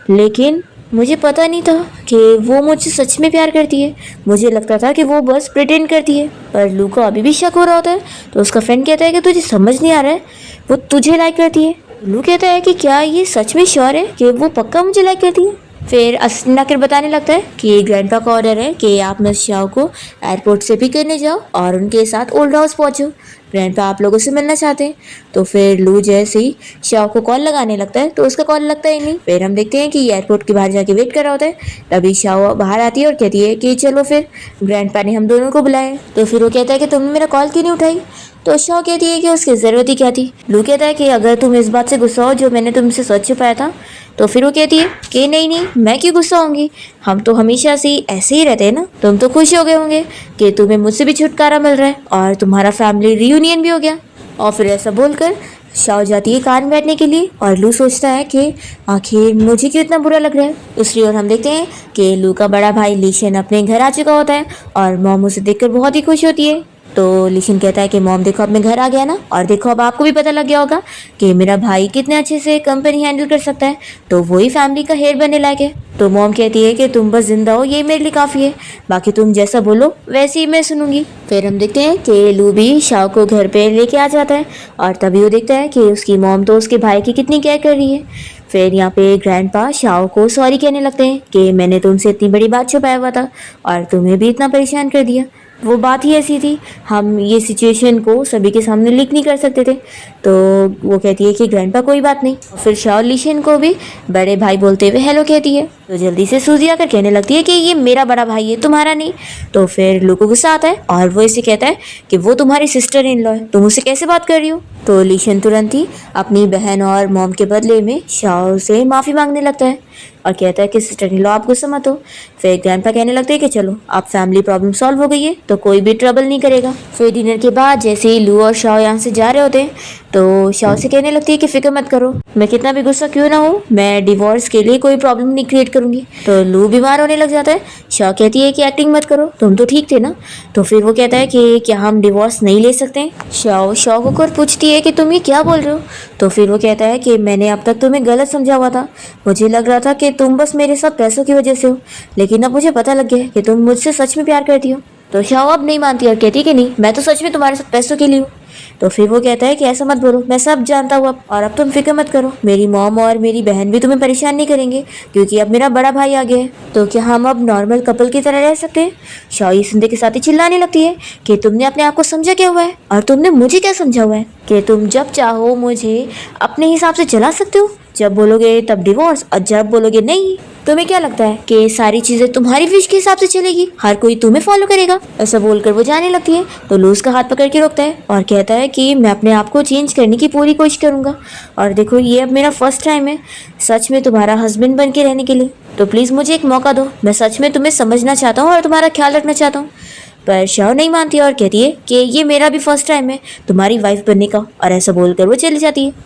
लेकिन मुझे पता नहीं था कि वो मुझसे सच में प्यार करती है। मुझे लगता था कि वो बस प्रिटेंड करती है। पर लू को अभी भी शक हो रहा होता है। तो उसका फ्रेंड कहता है कि तुझे समझ नहीं आ रहा है, वो तुझे लाइक करती है। लू कहता है कि क्या ये सच में श्योर है कि वो पक्का मुझे लाइक करती है। फिर असना फिर बताने लगता है कि ग्रैंडपा का ऑर्डर है कि आप मिस शाओ को एयरपोर्ट से पिक करने जाओ और उनके साथ ओल्ड हाउस पहुंचो। ग्रैंडपा आप लोगों से मिलना चाहते हैं। तो फिर लू जैसे ही शाओ को कॉल लगाने लगता है तो उसका कॉल लगता ही नहीं। फिर हम देखते हैं कि एयरपोर्ट के बाहर जाके वेट कर रहा होता है। तभी शाओ बाहर आती है और कहती है कि चलो फिर ग्रैंडपा ने हम दोनों को बुलाया है। तो फिर वो कहता है कि तुमने मेरा कॉल क्यों नहीं उठाई। तो शाओ कहती है कि उसकी ज़रूरत ही क्या थी। लू कहता है कि अगर तुम इस बात से गुस्सा हो जो मैंने तुमसे सच छुपाया था। तो फिर वो कहती है कि नहीं नहीं, मैं क्यों गुस्सा होंगी, हम तो हमेशा से ऐसे ही रहते हैं ना। तुम तो खुश हो गए होंगे कि तुम्हें मुझसे भी छुटकारा मिल रहा है और तुम्हारा फैमिली रियूनियन भी हो गया। और फिर ऐसा बोलकर शाओ जाती है कान बैठने के लिए और लू सोचता है कि आखिर मुझे क्यों इतना बुरा लग रहा है। दूसरी ओर हम देखते हैं कि लू का बड़ा भाई लीशन अपने घर आ चुका होता है और मॉम उसे देखकर बहुत ही खुश होती है। तो लीशन कहता है कि मॉम देखो अब मैं घर आ गया ना, और देखो अब आपको भी पता लग गया होगा कि मेरा भाई कितने अच्छे से कंपनी हैंडल कर सकता है, तो वही फैमिली का हेड बनने लायक है। तो मॉम कहती है कि तुम बस जिंदा हो ये मेरे लिए काफ़ी है, बाकी तुम जैसा बोलो वैसे ही मैं सुनूंगी। फिर हम देखते हैं कि लू भी शाओ को घर पे लेके आ जाता है और तभी वो देखता है कि उसकी मॉम तो उसके भाई की कितनी केयर कर रही है। फिर यहाँ पे ग्रैंडपा शाओ को सॉरी कहने लगते हैं कि मैंने तुमसे इतनी बड़ी बात छुपाया हुआ था और तुम्हें भी इतना परेशान कर दिया। वो बात ही ऐसी थी, हम ये सिचुएशन को सभी के सामने लीक नहीं कर सकते थे। तो वो कहती है कि ग्रैंडपा कोई बात नहीं। और फिर शाओ लीशन को भी बड़े भाई बोलते हुए हेलो कहती है। तो जल्दी से सूजी आकर कहने लगती है कि ये मेरा बड़ा भाई है, तुम्हारा नहीं। तो फिर लू को गुस्सा आता है और वो इसे कहता है कि वो तुम्हारी सिस्टर इन लॉ है, तुम उससे कैसे बात कर रही हो। तो लीशन तुरंत ही अपनी बहन और मॉम के बदले में शाओ से माफ़ी मांगने लगता है और कहता है कि सिस्टर इन लॉ आप गुस्सा मत हो। फिर ग्रैंडपा कहने लगते हैं कि चलो अब फैमिली प्रॉब्लम सॉल्व हो गई है तो कोई भी ट्रबल नहीं करेगा। फिर डिनर के बाद जैसे ही लू और शाओ यहाँ से जा रहे होते हैं तो शाओ से कहने लगती है कि फिक्र मत करो, मैं कितना भी गुस्सा क्यों ना हूँ, मैं डिवोर्स के लिए कोई प्रॉब्लम नहीं क्रिएट करूंगी। तो लू बीमार होने लग जाता है। शाओ कहती है कि एक्टिंग मत करो, तुम तो ठीक थे ना। तो फिर वो कहता है कि क्या हम डिवोर्स नहीं ले सकते। शाओ शॉक होकर पूछती है कि तुम ये क्या बोल रहे हो। तो फिर वो कहता है कि मैंने अब तक तुम्हें गलत समझा हुआ था, मुझे लग रहा था कि तुम बस मेरे साथ पैसों की वजह से हो, लेकिन अब मुझे पता लग गया कि तुम मुझसे सच में प्यार करती हो। तो शाओ अब नहीं मानती और कहती है कि नहीं, मैं तो सच में तुम्हारे साथ पैसों के लिए हूँ। तो फिर वो कहता है कि ऐसा मत बोलो, मैं सब जानता हूँ अब, और अब तुम फिक्र मत करो, मेरी मॉम और मेरी बहन भी तुम्हें परेशान नहीं करेंगे क्योंकि अब मेरा बड़ा भाई आ गया है। तो क्या हम अब नॉर्मल कपल की तरह रह सकते हैं। शाओ ये सुनने के साथ ही चिल्लाने लगती है कि तुमने अपने आप को समझा क्या हुआ है और तुमने मुझे क्या समझा हुआ है कि तुम जब चाहो मुझे अपने हिसाब से चला सकते हो, जब बोलोगे तब डिवोर्स और जब बोलोगे नहीं। तुम्हें क्या लगता है कि सारी चीजें तुम्हारी विश के हिसाब से चलेगी, हर कोई तुम्हें फॉलो करेगा। ऐसा बोलकर वो जाने लगती है। तो लू उसका हाथ पकड़ के रोकता है और कहता है कि मैं अपने आप को चेंज करने की पूरी कोशिश करूंगा, और देखो ये अब मेरा फर्स्ट टाइम है सच में तुम्हारा हस्बैंड बन के रहने के लिए, तो प्लीज मुझे एक मौका दो, मैं सच में तुम्हें समझना चाहता हूँ और तुम्हारा ख्याल रखना चाहता हूँ। पर शाओ नहीं मानती और कहती है कि ये मेरा भी फर्स्ट टाइम है तुम्हारी वाइफ बनने का, और ऐसा बोलकर वो चली जाती है।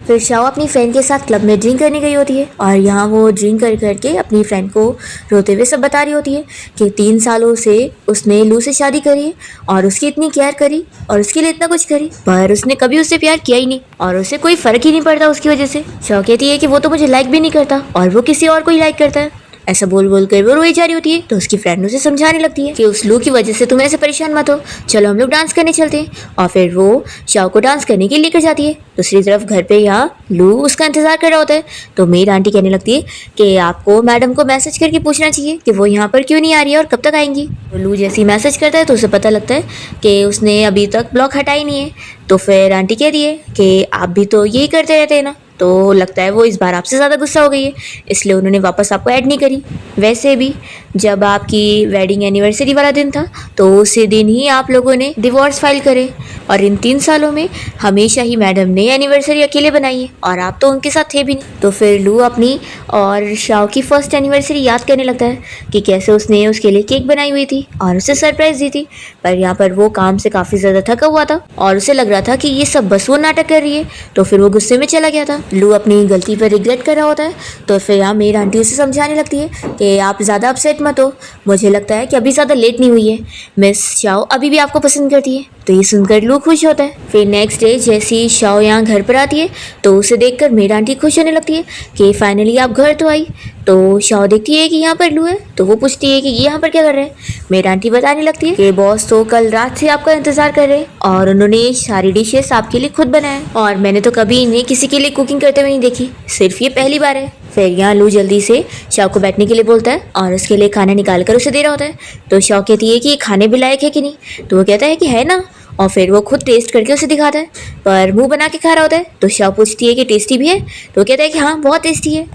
फिर शाओ अपनी फ्रेंड के साथ क्लब में ड्रिंक करने गई होती है, और यहाँ वो ड्रिंक कर करके अपनी फ्रेंड को रोते हुए सब बता रही होती है कि 3 सालों से उसने लू से शादी करी है और उसकी इतनी केयर करी और उसके लिए इतना कुछ करी, पर उसने कभी उससे प्यार किया ही नहीं और उसे कोई फर्क ही नहीं पड़ता उसकी वजह से। शाओ कहती है कि वो तो मुझे लाइक भी नहीं करता और वो किसी और को ही लाइक करता है। ऐसा बोल बोल कर वो रोई जा रही होती है। तो उसकी फ्रेंड उसे समझाने लगती है कि उस लू की वजह से तुम ऐसे परेशान मत हो, चलो हम लोग डांस करने चलते हैं। और फिर वो शाओ को डांस करने के लिए लेकर जाती है। दूसरी तरफ घर पे यहाँ लू उसका इंतजार कर रहा होता है। तो मेरी आंटी कहने लगती है कि आपको मैडम को मैसेज करके पूछना चाहिए कि वो यहाँ पर क्यों नहीं आ रही है और कब तक आएंगी। तो लू जैसे ही मैसेज करता है तो उसे पता लगता है कि उसने अभी तक ब्लॉक हटाई नहीं है। तो फिर आंटी कह रही है कि आप भी तो यही करते रहते हैं ना, तो लगता है वो इस बार आपसे ज़्यादा गुस्सा हो गई है, इसलिए उन्होंने वापस आपको ऐड नहीं करी। वैसे भी जब आपकी वेडिंग एनिवर्सरी वाला दिन था तो उसी दिन ही आप लोगों ने डिवोर्स फाइल करे, और इन 3 सालों में हमेशा ही मैडम ने एनिवर्सरी अकेले बनाई है और आप तो उनके साथ थे भी नहीं। तो फिर लू अपनी और शाओ की फर्स्ट एनिवर्सरी याद करने लगता है कि कैसे उसने उसके लिए केक बनाई हुई थी और उसे सरप्राइज दी थी, पर यहाँ पर वो काम से काफ़ी ज़्यादा थका हुआ था और उसे लग रहा था कि ये सब बस वो नाटक कर रही है। तो फिर वो गुस्से में चला गया था। लू अपनी गलती पर रिग्रेट कर रहा होता है। तो फिर यहाँ मेरी आंटी उसे समझाने लगती है कि आप ज़्यादा अपसेट मत हो, मुझे लगता है कि अभी ज़्यादा लेट नहीं हुई है, मिस शाओ अभी भी आपको पसंद करती है। तो ये सुनकर लू खुश होता है। फिर नेक्स्ट डे जैसे ही शाओ यहाँ घर पर आती है तो उसे देखकर मेरी आंटी खुश होने लगती है कि फाइनली आप घर तो आई। तो शाओ देखती है कि यहाँ पर लू है, तो वो पूछती है कि ये यहाँ पर क्या कर रहे हैं। मेरी आंटी बताने लगती है कि बॉस तो कल रात से आपका इंतजार कर रहे हैं और उन्होंने सारी डिशेस आपके लिए खुद बनाए, और मैंने तो कभी इन्हें किसी के लिए कुकिंग करते हुए नहीं देखी, सिर्फ ये पहली बार है। फिर यहाँ लू जल्दी से शाओ को बैठने के लिए बोलता है और उसके लिए खाना निकाल कर उसे दे रहा होता है। तो शाओ कहती है कि ये खाने भी लायक है कि नहीं, तो वो कहता है कि है ना, और फिर वो खुद टेस्ट करके उसे दिखाता है पर मुंह बना के खा रहा होता है। तो शाओ पूछती है कि टेस्टी भी है, तो वो कहता है कि हाँ बहुत टेस्टी है।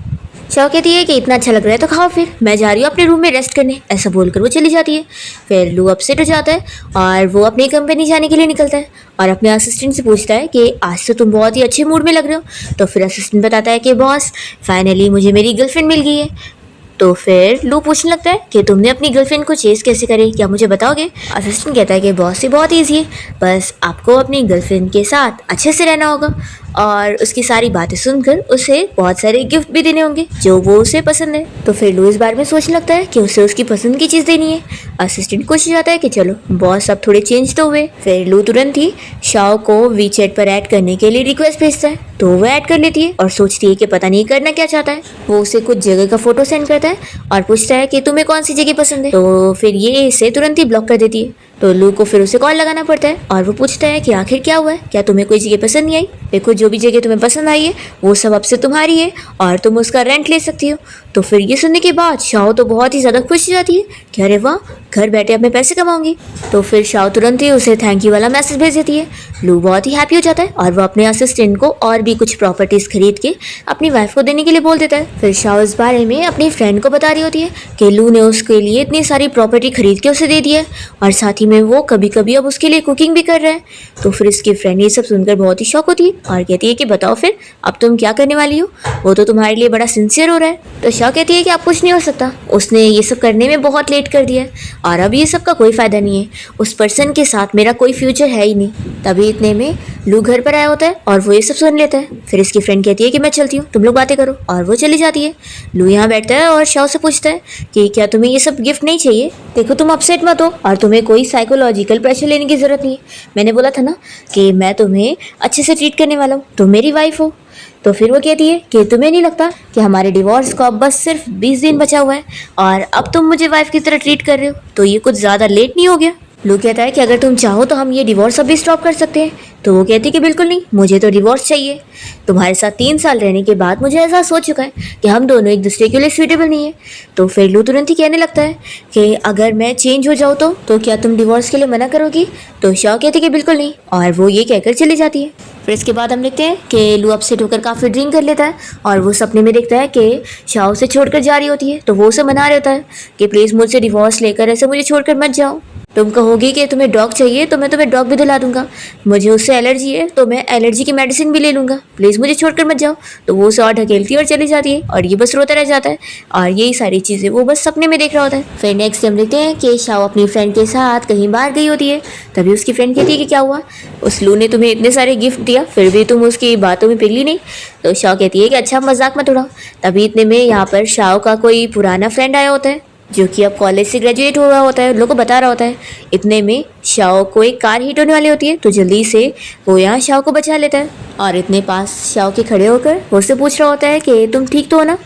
शाओ कहती है कि इतना अच्छा लग रहा है तो खाओ, फिर मैं जा रही हूँ अपने रूम में रेस्ट करने। ऐसा बोलकर वो चली जाती है। फिर लू अपसेट हो जाता है और वो अपनी कंपनी जाने के लिए निकलता है और अपने असिस्टेंट से पूछता है कि आज तो तुम बहुत ही अच्छे मूड में लग रहे हो। तो फिर असिस्टेंट बताता है कि बॉस फाइनली मुझे मेरी गर्लफ्रेंड मिल गई है। तो फिर लू पूछने लगता है कि तुमने अपनी गर्लफ्रेंड को चेस कैसे करे, क्या मुझे बताओगे। असिस्टेंट कहता है कि बॉस से बहुत ईजी है, बस आपको अपनी गर्लफ्रेंड के साथ अच्छे से रहना होगा और उसकी सारी बातें सुनकर उसे बहुत सारे गिफ्ट भी देने होंगे जो वो उसे पसंद है। तो फिर लू इस बारे में सोचने लगता है कि उसे उसकी पसंद की चीज़ देनी है। असिस्टेंट खुश हो जाता है कि चलो बॉस अब थोड़े चेंज तो हुए। फिर लू तुरंत ही शाओ को वीचैट पर ऐड करने के लिए रिक्वेस्ट भेजता है, तो वो ऐड कर लेती है और सोचती है कि पता नहीं करना क्या चाहता है। वो उसे कुछ जगह का फोटो सेंड करता है और पूछता है कि तुम्हें कौन सी जगह पसंद है। तो फिर ये इसे तुरंत ही ब्लॉक कर देती है। तो लू को फिर उसे कॉल लगाना पड़ता है और वो पूछता है कि आखिर क्या हुआ है, क्या तुम्हें कोई जगह पसंद नहीं आई। देखो जो भी जगह तुम्हें पसंद आई है वो सब अब से तुम्हारी है और तुम उसका रेंट ले सकती हो। तो फिर ये सुनने के बाद शाओ तो बहुत ही ज़्यादा खुश हो जाती है कि अरे वाह, घर बैठे अब मैं पैसे कमाऊंगी। तो फिर शाओ तुरंत ही उसे थैंक यू वाला मैसेज भेज देती है। लू बहुत ही हैप्पी हो जाता है और वो अपने असिस्टेंट को और भी कुछ प्रॉपर्टीज खरीद के अपनी वाइफ को देने के लिए बोल देता है। फिर शाओ इस बारे में अपनी फ्रेंड को बता रही होती है कि लू ने उसके लिए इतनी सारी प्रॉपर्टी खरीद के उसे दे दी है और साथ ही साथ ही में वो कभी कभी अब उसके लिए कुकिंग भी कर रहा है। तो फिर इसकी फ्रेंड ये सब सुनकर बहुत ही शॉक होती है और कहती है कि बताओ फिर अब तुम क्या करने वाली हो, वो तो तुम्हारे लिए बड़ा सिंसियर हो रहा है। तो शाह कहती है कि अब कुछ नहीं हो सकता, उसने ये सब करने में बहुत लेट कर दिया है और अब ये सब का कोई फायदा नहीं है, उस पर्सन के साथ मेरा कोई फ्यूचर है ही नहीं। तभी इतने में लू घर पर आया होता है और वो ये सब सुन लेता है। फिर इसकी फ्रेंड कहती है कि मैं चलती हूँ, तुम लोग बातें करो, और वो चली जाती है। लू यहाँ बैठता है और शाह से पूछता है कि क्या तुम्हें ये सब गिफ्ट नहीं चाहिए, देखो तुम अपसेट मत हो और तुम्हें कोई साइकोलॉजिकल प्रेशर लेने की जरूरत नहीं है, मैंने बोला था ना कि मैं तुम्हें अच्छे से ट्रीट करने वाला हूँ, तुम मेरी वाइफ हो। तो फिर वो कहती है कि तुम्हें नहीं लगता कि हमारे डिवोर्स को अब बस सिर्फ 20 दिन बचा हुआ है और अब तुम मुझे वाइफ की तरह ट्रीट कर रहे हो, तो ये कुछ ज़्यादा लेट नहीं हो गया। लू कहता है कि अगर तुम चाहो तो हम ये डिवोर्स अभी स्टॉप कर सकते हैं। तो वो कहती है कि बिल्कुल नहीं, मुझे तो डिवोर्स चाहिए। तुम्हारे साथ 3 साल रहने के बाद मुझे एहसास हो चुका है कि हम दोनों एक दूसरे के लिए सूटेबल नहीं है। तो फिर लू तुरंत ही कहने लगता है कि अगर मैं चेंज हो जाऊँ तो क्या तुम डिवोर्स के लिए मना करोगी। तो शाह कहती है कि बिल्कुल नहीं, और वो ये कहकर चली जाती है। फिर इसके बाद हम देखते हैं कि लू अपसेट होकर काफ़ी ड्रिंक कर लेता है और वो सपने में देखता है कि शाह उसे छोड़कर जा रही होती है। तो वो उसे मना रहा होता है कि प्लीज़ मुझसे डिवोर्स लेकर ऐसे मुझे छोड़कर मत जाओ, तुम कहोगी कि तुम्हें डॉग चाहिए तो मैं तुम्हें डॉग भी दिला दूंगा, मुझे उससे एलर्जी है तो मैं एलर्जी की मेडिसिन भी ले लूंगा, प्लीज़ मुझे छोड़कर मत जाओ। तो वो उसे और ढकेलती है और चली जाती है और ये बस रोता रह जाता है और यही सारी चीज़ें वो बस सपने में देख रहा होता है। फिर नेक्स्ट हम देखते हैं कि शाह अपनी फ्रेंड के साथ कहीं बाहर गई होती है। तभी उसकी फ्रेंड कहती है कि क्या हुआ, उस लू ने तुम्हें इतने सारे गिफ्ट दिया फिर भी तुम उसकी बातों में पिघली नहीं। तो शाह कहती है कि अच्छा मजाक मत उड़ाओ। तभी इतने में यहाँ पर शाह का कोई पुराना फ्रेंड आया होता है जो कि अब कॉलेज से ग्रेजुएट हुआ होता है, लोगों को बता रहा होता है। इतने में शाओ को एक कार हिट होने वाली होती है तो जल्दी से वो यहाँ शाओ को बचा लेता है और इतने पास शाओ के खड़े होकर वो उससे पूछ रहा होता है कि तुम ठीक तो हो ना।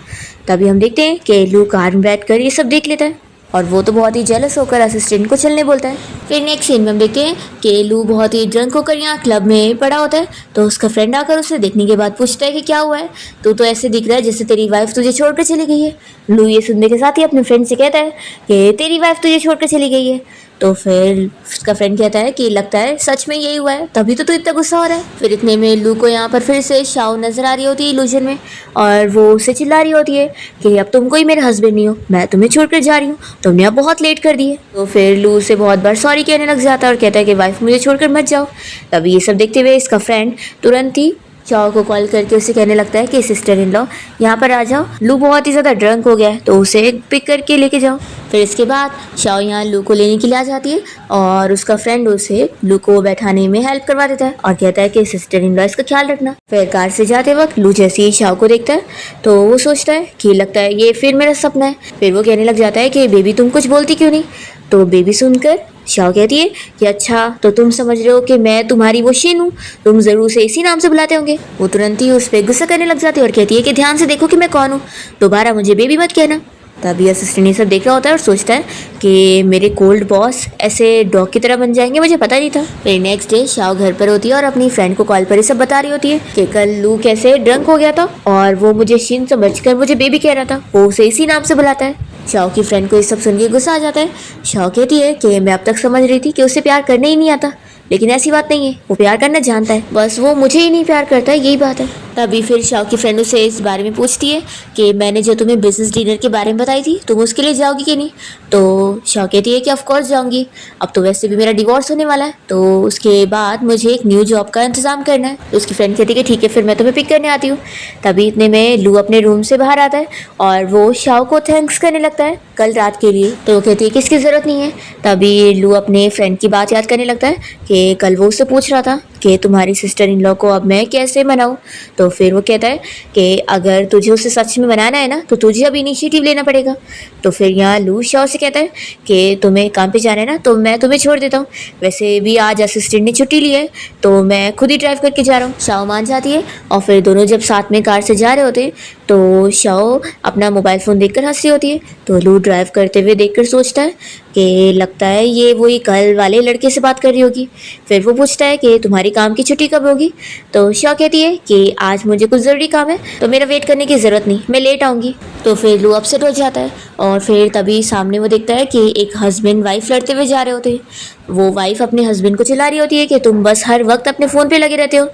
तभी हम देखते हैं कि लू कार में बैठ कर ये सब देख लेता है और वो तो बहुत ही जेलस होकर असिस्टेंट को चलने बोलता है। फिर नेक्स्ट सीन में हम देखते हैं कि लू बहुत ही ड्रंक होकर यहाँ क्लब में पड़ा होता है। तो उसका फ्रेंड आकर उसे देखने के बाद पूछता है कि क्या हुआ है, तू तो ऐसे दिख रहा है जैसे तेरी वाइफ तुझे छोड़कर चली गई है। लू ये सुनने के साथ ही अपने फ्रेंड से कहता है कि तेरी वाइफ तुझे छोड़कर चली गई है। तो फिर उसका फ्रेंड कहता है कि लगता है सच में यही हुआ है, तभी तो तू इतना गुस्सा हो रहा है। फिर इतने में लू को यहाँ पर फिर से शाओ नजर आ रही होती है इल्यूजन में और वो उसे चिल्ला रही होती है कि अब तुम कोई मेरे हस्बैंड नहीं हो, मैं तुम्हें छोड़कर जा रही हूँ, तुमने अब बहुत लेट कर दी है। तो फिर लू उसे बहुत बार सॉरी कहने लग जाता है और कहता है कि वाइफ मुझे छोड़कर मत जाओ। तभी ये सब देखते हुए इसका फ्रेंड तुरंत ही शाओ को कॉल करके उसे कहने लगता है कि सिस्टर इन लॉ यहाँ पर आ जाओ, लू बहुत ही ज़्यादा ड्रंक हो गया है तो उसे पिक करके लेके जाओ। फिर इसके बाद शाओ यहाँ लू को लेने के लिए आ जाती है और उसका फ्रेंड उसे लू को बैठाने में हेल्प करवा देता है और कहता है कि सिस्टर इन लॉ इसका ख्याल रखना। फिर कार से जाते वक्त लू जैसे ही शाओ को देखता है तो वो सोचता है कि लगता है ये फिर मेरा सपना है। फिर वो कहने लग जाता है कि बेबी तुम कुछ बोलती क्यों नहीं। तो बेबी सुनकर शाओ कहती है कि अच्छा तो तुम समझ रहे हो कि मैं तुम्हारी वो शिन हूँ, तुम जरूर उसे इसी नाम से बुलाते होंगे। वो तुरंत ही उस पर गुस्सा करने लग जाती है और कहती है कि ध्यान से देखो कि मैं कौन हूँ, दोबारा मुझे बेबी मत कहना। तभी असिस्टेंट ये सब देख रहा होता है और सोचता है कि मेरे कोल्ड बॉस ऐसे डॉग की तरह बन जाएंगे, मुझे पता नहीं था। फिर नेक्स्ट डे शाओ घर पर होती है और अपनी फ्रेंड को कॉल पर ये सब बता रही होती है कि कल लू कैसे ड्रंक हो गया था और वो मुझे शिन समझकर मुझे बेबी कह रहा था, वो उसे इसी नाम से बुलाता है। शाओ की फ्रेंड को ये सब सुन के गुस्सा आ जाता है। शाओ कहती है कि मैं अब तक समझ रही थी कि उसे प्यार करने ही नहीं आता, लेकिन ऐसी बात नहीं है, वो प्यार करना जानता है, बस वो मुझे ही नहीं प्यार करता है, यही बात है। तभी फिर शाओ की फ्रेंड उसे इस बारे में पूछती है कि मैंने जो तुम्हें बिजनेस डिनर के बारे में बताई थी तुम उसके लिए जाओगी कि नहीं। तो शाओ कहती है कि ऑफ कोर्स जाऊंगी, अब तो वैसे भी मेरा डिवोर्स होने वाला है तो उसके बाद मुझे एक न्यू जॉब का इंतजाम करना है। तो उसकी फ्रेंड कहती है कि ठीक है फिर मैं तुम्हें पिक करने आती हूँ। तभी इतने में लू अपने रूम से बाहर आता है और वो शाओ को थैंक्स करने लगता है कल रात के लिए। तो वो कहती है कि इसकी ज़रूरत नहीं है। तभी लू अपने फ्रेंड की बात याद करने लगता है कि कल वो उससे पूछ रहा था कि तुम्हारी सिस्टर इन लॉ को अब मैं कैसे मनाऊं। तो फिर वो कहता है कि अगर तुझे उसे सच में मनाना है ना तो तुझे अब इनिशिएटिव लेना पड़ेगा। तो फिर यहाँ लू शाओ से कहता है कि तुम्हें काम पे जाना है ना तो मैं तुम्हें छोड़ देता हूँ, वैसे भी आज असिस्टेंट ने छुट्टी ली है तो मैं खुद ही ड्राइव करके जा रहा हूँ। शाओ मान जाती है और फिर दोनों जब साथ में कार से जा रहे होते हैं तो शाओ अपना मोबाइल फ़ोन देखकर हंस रही होती है। तो लू ड्राइव करते हुए देखकर सोचता है कि लगता है ये वही कल वाले लड़के से बात कर रही होगी। फिर वो पूछता है कि तुम्हारी काम की छुट्टी कब होगी। तो शाओ कहती है कि आज मुझे कुछ ज़रूरी काम है तो मेरा वेट करने की ज़रूरत नहीं, मैं लेट आऊँगी। तो फिर लू अपसेट हो जाता है और फिर तभी सामने वो देखता है कि एक हस्बैंड वाइफ लड़ते हुए जा रहे होते हैं। वो वाइफ अपने हस्बैंड को चिल्ला रही होती है कि तुम बस हर वक्त अपने फ़ोन पे लगे रहते हो,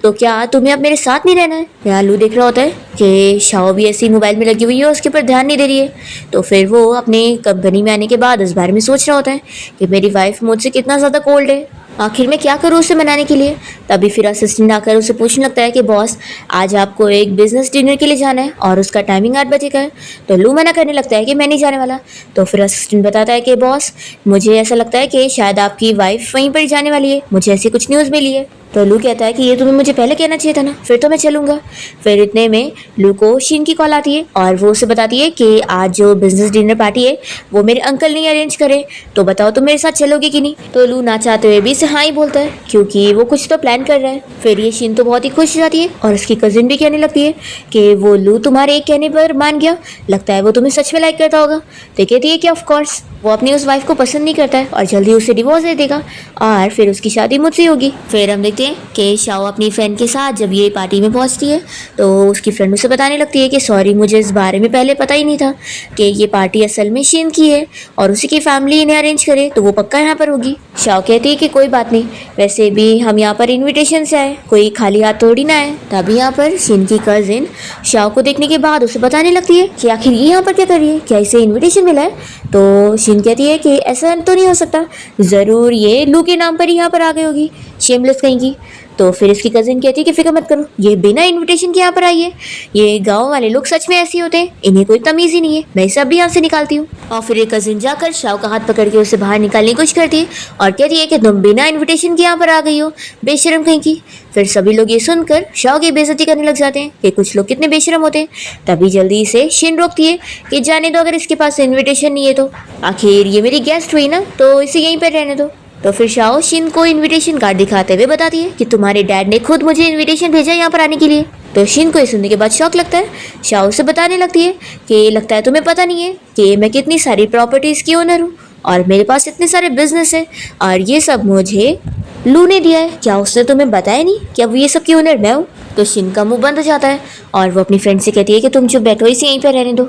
तो क्या तुम्हें अब मेरे साथ नहीं रहना है। यहाँ लू देख रहा होता है कि शाओ भी ऐसी मोबाइल में लगी हुई है, उसके ऊपर ध्यान नहीं दे रही है। तो फिर वो अपने कंपनी में आने के बाद इस बारे में सोच रहा होता है कि मेरी वाइफ मुझसे कितना ज़्यादा कोल्ड है, आखिर मैं क्या करूँ उसे मनाने के लिए। तभी फिर असिस्टेंट आकर उसे पूछने लगता है कि बॉस, आज आपको एक बिजनेस डिनर के लिए जाना है और उसका टाइमिंग 8 बजे का है। तो लू मना करने लगता है कि मैं नहीं जाने वाला। तो फिर असिस्टेंट बताता है कि बॉस, मुझे ऐसा लगता है कि शायद आपकी वाइफ वहीं पर जाने वाली है, मुझे ऐसी कुछ न्यूज़ मिली है। तो लू कहता है कि ये तुम्हें मुझे पहले कहना चाहिए था ना, फिर तो मैं चलूंगा। फिर इतने में लू को शिन की कॉल आती है और वो उसे बताती है कि आज जो बिजनेस डिनर पार्टी है वो मेरे अंकल ने अरेंज करे, तो बताओ तुम मेरे साथ चलोगे कि नहीं। तो लू ना चाहते हुए भी इसे हाँ ही बोलता है क्योंकि वो कुछ तो प्लान कर रहा है। फिर ये शिन तो बहुत ही खुश हो जाती है और उसकी कजिन भी कहने लगती है कि वो लू तुम्हारे एक कहने पर मान गया, लगता है वो तुम्हें सच में लाइक करता होगा। तो कहती है कि ऑफ कोर्स वो अपनी उस वाइफ को पसंद नहीं करता है और जल्दी उसे डिवोर्स दे देगा और फिर उसकी शादी मुझसे होगी। फिर हम देखते हैं कि शाओ अपनी फ्रेंड के साथ जब ये पार्टी में पहुंचती है तो उसकी फ्रेंड उसे बताने लगती है कि सॉरी, मुझे इस बारे में पहले पता ही नहीं था कि ये पार्टी असल में शिन की है और उसी की फैमिली इन्हें अरेंज करे, तो वो पक्का यहाँ पर होगी। शाओ कहती है कि कोई बात नहीं, वैसे भी हम यहाँ पर इन्विटेशन से आए, कोई खाली हाथ थोड़ी ना आए। तभी यहाँ पर शिन की कजिन शाओ को देखने के बाद उसे बताने लगती है कि आखिर ये यहाँ पर क्या कर रही है, क्या इसे इन्विटेशन मिला है। तो शिन कहती है कि ऐसा तो नहीं हो सकता, ज़रूर ये लू के नाम पर ही यहाँ पर आ गई होगी, शेमलेस कहीं की। तो फिर इसकी कजिन कहती है कि फिक्र मत करो, ये बिना इनविटेशन के यहाँ पर आई है, ये गांव वाले लोग सच में ऐसे होते हैं, इन्हें कोई तमीज़ ही नहीं है, मैं इसे अभी यहाँ से निकालती हूँ। और फिर ये कजिन जाकर शाओ का हाथ पकड़ के उसे बाहर निकालने की कोशिश करती है और कहती है कि तुम बिना इन्विटेशन के यहाँ पर आ गई हो, बेशरम कहीं की। फिर सभी लोग ये सुनकर शाओ की बेइज्जती करने लग जाते हैं कि कुछ लोग कितने बेशरम होते हैं। तभी जल्दी से शिन रोकती है कि जाने दो, अगर इसके पास इन्विटेशन नहीं है तो, आखिर ये मेरी गेस्ट हुई ना, तो इसे यहीं पर रहने दो। तो फिर शाओ शिन को इनविटेशन कार्ड दिखाते हुए बताती है कि तुम्हारे डैड ने खुद मुझे इनविटेशन भेजा यहाँ पर आने के लिए। तो शिन को ये सुनने के बाद शौक लगता है। शाओ से बताने लगती है कि लगता है तुम्हें पता नहीं है कि मैं कितनी सारी प्रॉपर्टीज़ की ओनर हूँ और मेरे पास इतने सारे बिजनेस है और ये सब मुझे लू ने दिया है, क्या उसने तुम्हें बताया नहीं कि अब ये सब की ओनर मैं हूँ। तो शिन का मुंह बंद हो जाता है और वो अपनी फ्रेंड से कहती है कि तुम जो बैठो इसे यहीं पर रहने दो।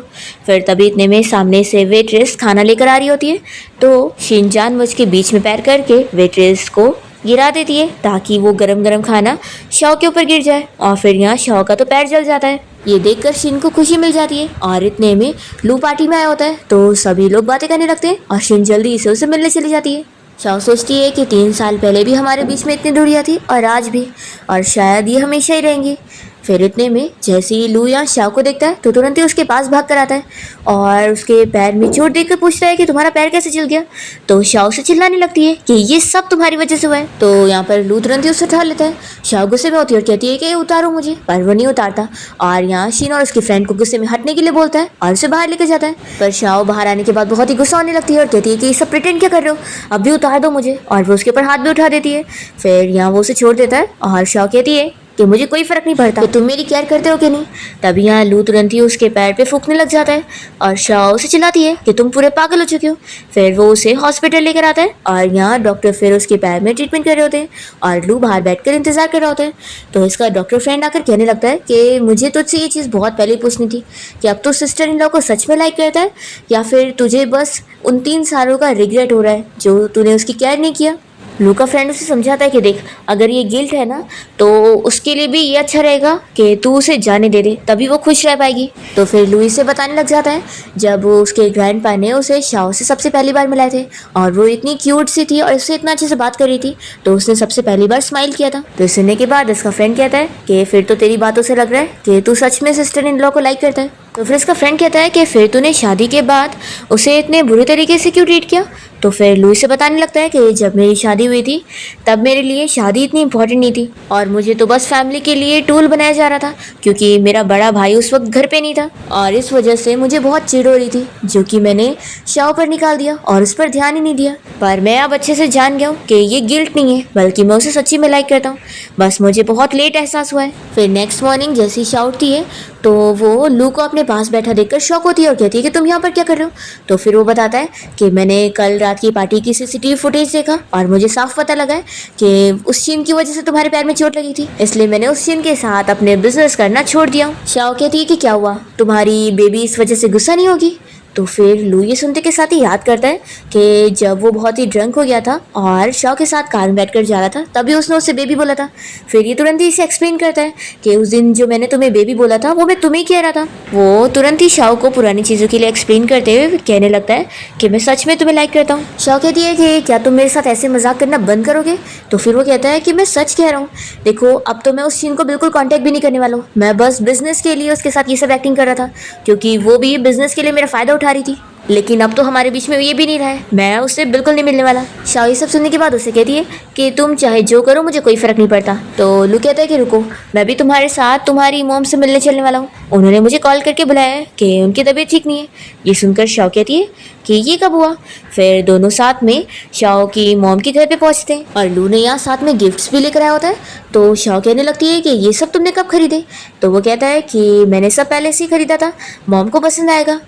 फिर तभी इतने में सामने से वेट्रेस खाना लेकर आ रही होती है, तो शिन जानबूझ के बीच में पैर करके वेट्रेस को गिरा देती है ताकि वो गरम गरम खाना शाओ के ऊपर गिर जाए और फिर यहाँ शाओ का तो पैर जल जाता है। ये देखकर शिन को खुशी मिल जाती है और इतने में लू पार्टी में आया होता है, तो सभी लोग बातें करने लगते हैं और शिन जल्दी से उसे मिलने चली जाती है। शाओ सोचती है कि 3 साल पहले भी हमारे बीच में इतनी दूरियां थी और आज भी, और शायद ये हमेशा ही रहेंगी। फिर इतने में जैसे ही लू यहाँ शाओ को देखता है तो तुरंत ही उसके पास भाग कर आता है और उसके पैर में चोट देखकर पूछता है कि तुम्हारा पैर कैसे जल गया। तो शाओ से चिल्लाने लगती है कि ये सब तुम्हारी वजह से हुआ है। तो यहाँ पर लू तुरंत ही उसे उठा लेता है। शाओ गुस्से में होती है और कहती है कि उतारो मुझे, पर वो नहीं उतारता और यहाँ शिन और उसकी फ्रेंड को गुस्से में हटने के लिए बोलता है और उसे बाहर लेकर जाता है। पर शाओ बाहर आने के बाद बहुत ही गुस्सा होने लगती है और कहती है कि ये सब प्रिटेंड क्या कर रहे हो, अब भी उतार दो मुझे, और वो उसके ऊपर हाथ भी उठा देती है। फिर यहाँ वो उसे छोड़ देता है और शाओ कहती है कि मुझे कोई फर्क नहीं पड़ता कि तुम मेरी केयर करते हो कि नहीं। तभी यहाँ लू तुरंत ही उसके पैर पे फूंकने लग जाता है और शाओ उसे चिल्लाती है कि तुम पूरे पागल हो चुके हो। फिर वो उसे हॉस्पिटल लेकर आता है और यहाँ डॉक्टर फिर उसके पैर में ट्रीटमेंट कर रहे होते हैं और लू बाहर बैठकर इंतजार कर रहा होता है। तो इसका डॉक्टर फ्रेंड आकर कहने लगता है कि मुझे तुझसे ये चीज़ बहुत पहले पूछनी थी कि अब तो सिस्टर इन लॉ को सच में लाइक करता है या फिर तुझे बस उन 3 सालों का रिग्रेट हो रहा है जो तूने उसकी केयर नहीं किया। लू का फ्रेंड उसे समझाता है कि देख, अगर ये गिल्ट है ना तो उसके लिए भी ये अच्छा रहेगा कि तू उसे जाने दे दे, तभी वो खुश रह पाएगी। तो फिर लू इसे बताने लग जाता है जब उसके ग्रैंडपा ने उसे शाओ से सबसे पहली बार मिलाए थे और वो इतनी क्यूट सी थी और उससे इतना अच्छे से बात कर रही थी, तो उसने सबसे पहली बार स्माइल किया था। तो सुनने के बाद इसका फ्रेंड कहता है कि फिर तो तेरी बातों से लग रहा है कि तू सच में सिस्टर इन लॉ को लाइक करता है। तो फिर इसका फ्रेंड कहता है कि फिर तूने शादी के बाद उसे इतने बुरे तरीके से क्यों ट्रीट किया। तो फिर लुई से बताने लगता है कि जब मेरी शादी हुई थी तब मेरे लिए शादी इतनी इंपॉर्टेंट नहीं थी और मुझे तो बस फैमिली के लिए टूल बनाया जा रहा था, क्योंकि मेरा बड़ा भाई उस वक्त घर पे नहीं था और इस वजह से मुझे बहुत चिढ़ हो रही थी, जो कि मैंने शाओ पर निकाल दिया और उस पर ध्यान ही नहीं दिया। पर मैं अब अच्छे से जान गया हूँ कि ये गिल्ट नहीं है, बल्कि मैं उसे सच्ची में लाइक करता हूँ, बस मुझे बहुत लेट एहसास हुआ है। फिर नेक्स्ट मॉर्निंग जैसे ही शाओ उठती है तो वो लू को अपने पास बैठा देखकर शॉक होती है और कहती है कि तुम यहाँ पर क्या कर रहे हो। तो फिर वो बताता है कि मैंने कल रात की पार्टी की सीसीटीवी फुटेज देखा और मुझे साफ पता लगा है कि उस शीन की वजह से तुम्हारे पैर में चोट लगी थी, इसलिए मैंने उस शीन के साथ अपने बिजनेस करना छोड़ दिया हूँ। शाओ कहती है कि क्या हुआ, तुम्हारी बेबी इस वजह से गुस्सा नहीं होगी। तो फिर लू ये सुनते के साथ ही याद करता है कि जब वो बहुत ही ड्रंक हो गया था और शाओ के साथ कार में बैठकर जा रहा था तभी उसने उससे बेबी बोला था। फिर ये तुरंत ही इसे एक्सप्लेन करता है कि उस दिन जो मैंने तुम्हें बेबी बोला था वो मैं तुम्हें ही कह रहा था। वो तुरंत ही शाओ को पुरानी चीज़ों के लिए एक्सप्लेन करते हुए कहने लगता है कि मैं सच में तुम्हें लाइक करता हूँ। शाओ कहती है कि क्या तुम मेरे साथ ऐसे मजाक करना बंद करोगे? तो फिर वो कहता है कि मैं सच कह रहा हूँ, देखो अब तो मैं उस शिन को बिल्कुल कांटेक्ट भी नहीं करने वाला हूँ। मैं बस बिजनेस के लिए उसके साथ ये सब एक्टिंग कर रहा था क्योंकि वो भी बिजनेस के लिए मेरा फ़ायदा उठा रही थी, लेकिन अब तो हमारे बीच में ये भी नहीं रहा है, मैं उससे बिल्कुल नहीं मिलने वाला। शाओ ये सब सुनने के बाद उसे कहती है कि तुम चाहे जो करो मुझे कोई फ़र्क नहीं पड़ता। तो लू कहता है कि रुको, मैं भी तुम्हारे साथ तुम्हारी मॉम से मिलने चलने वाला हूँ, उन्होंने मुझे कॉल करके बुलाया है कि उनकी तबीयत ठीक नहीं है। ये सुनकर शाओ कहती है कि ये कब हुआ? फिर दोनों साथ में शाओ की मॉम के घर पे पहुंचते हैं और लू ने यहाँ साथ में गिफ्ट्स भी लेकर आया होता है। तो शाओ कहने लगती है कि ये सब तुमने कब खरीदे? तो वो कहता है कि मैंने सब पहले से ही खरीदा था, मॉम को पसंद आएगा।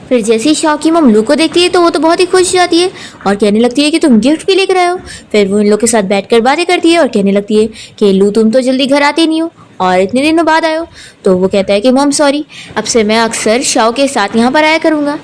फिर जैसे ही शाओ की मॉम लू को देखती है तो वो तो बहुत ही खुश हो जाती है और कहने लगती है कि तुम गिफ्ट भी लेकर आए हो। फिर वो इन लोग के साथ बैठकर बातें करती है और कहने लगती है कि लू तुम तो जल्दी घर आती नहीं हो और इतने दिनों बाद आए हो। तो वो कहता है कि मॉम सॉरी, अब से मैं अक्सर शाओ के साथ यहाँ पर आया करूँगा।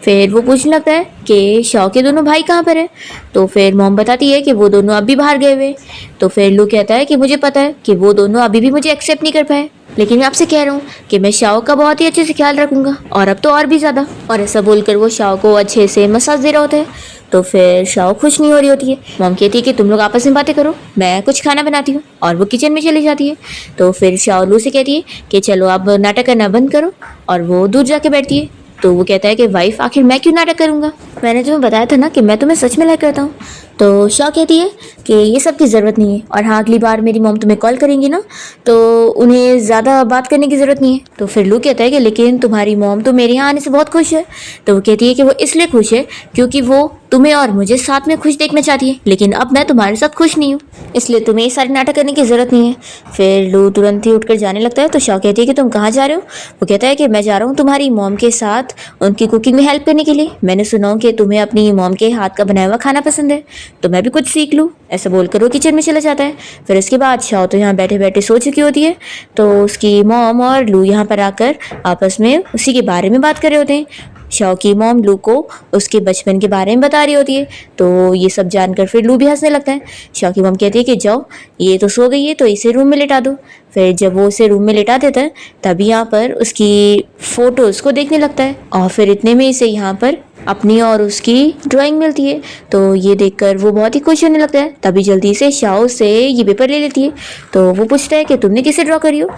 फिर वो पूछने लगता है कि शाओ के दोनों भाई कहाँ पर हैं? तो फिर मॉम बताती है कि वो दोनों अब भी बाहर गए हुए। तो फिर लू कहता है कि मुझे पता है कि वो दोनों अभी भी मुझे एक्सेप्ट नहीं कर पाए, लेकिन मैं आपसे कह रहा हूँ कि मैं शाओ का बहुत ही अच्छे से ख्याल रखूंगा और अब तो और भी ज़्यादा। और ऐसा बोलकर वो शाओ को अच्छे से मसाज दे रहा होता है। तो फिर शाओ खुश नहीं हो रही होती है। मॉम कहती है कि तुम लोग आपस में बातें करो, मैं कुछ खाना बनाती हूँ, और वो किचन में चली जाती है। तो फिर शाओ लू से कहती है कि चलो अब नाटक करना बंद करो, और वो दूर जाके बैठती है। तो वो कहता है कि वाइफ आखिर मैं क्यों नाटक करूँगा, मैंने तुम्हें बताया था ना कि मैं तुम्हें सच में लाइक करता हूँ। तो शाओ कहती है कि ये सब की ज़रूरत नहीं है, और हाँ अगली बार मेरी मॉम तुम्हें कॉल करेंगी ना तो उन्हें ज़्यादा बात करने की ज़रूरत नहीं है। तो फिर लू कहता है कि लेकिन तुम्हारी मॉम तो मेरे यहाँ आने से बहुत खुश है। तो वो कहती है कि वो इसलिए खुश है क्योंकि वो तुम्हें और मुझे साथ में खुश देखना चाहती है, लेकिन अब मैं तुम्हारे साथ खुश नहीं हूँ, इसलिए तुम्हें ये सारे नाटक करने की ज़रूरत नहीं है। फिर लू तुरंत ही उठकर जाने लगता है। तो शाओ कहती है कि तुम कहाँ जा रहे हो? वो कहता है कि मैं जा रहा हूँ तुम्हारी मॉम के साथ उनकी कुकिंग में हेल्प करने के लिए। मैंने सुना कि तुम्हें अपनी मॉम के हाथ का बनाया हुआ खाना पसंद है, तो मैं भी कुछ सीख लूँ। ऐसा बोलकर वो किचन में चला जाता है। फिर इसके बाद शाओ तो यहाँ बैठे बैठे सो चुकी होती है। तो उसकी मॉम और लू यहाँ पर आकर आपस में उसी के बारे में बात कर रहे होते हैं। शाओ की मॉम लू को उसके बचपन के बारे में बता रही होती है। तो ये सब जानकर फिर लू भी हंसने लगता है। शाओ की मॉम कहती है कि जाओ, ये तो सो गई है तो इसे रूम में लिटा दो। फिर जब वो उसे रूम में लिटा देता है तभी यहाँ पर उसकी फ़ोटोज़ को देखने लगता है, और फिर इतने में इसे यहाँ पर अपनी और उसकी ड्राइंग मिलती है। तो ये देखकर वो बहुत ही खुश होने लगता है। तभी जल्दी से शाओ से ये पेपर ले लेती है। तो वो पूछता है कि तुमने किसे ड्रॉ करी हो?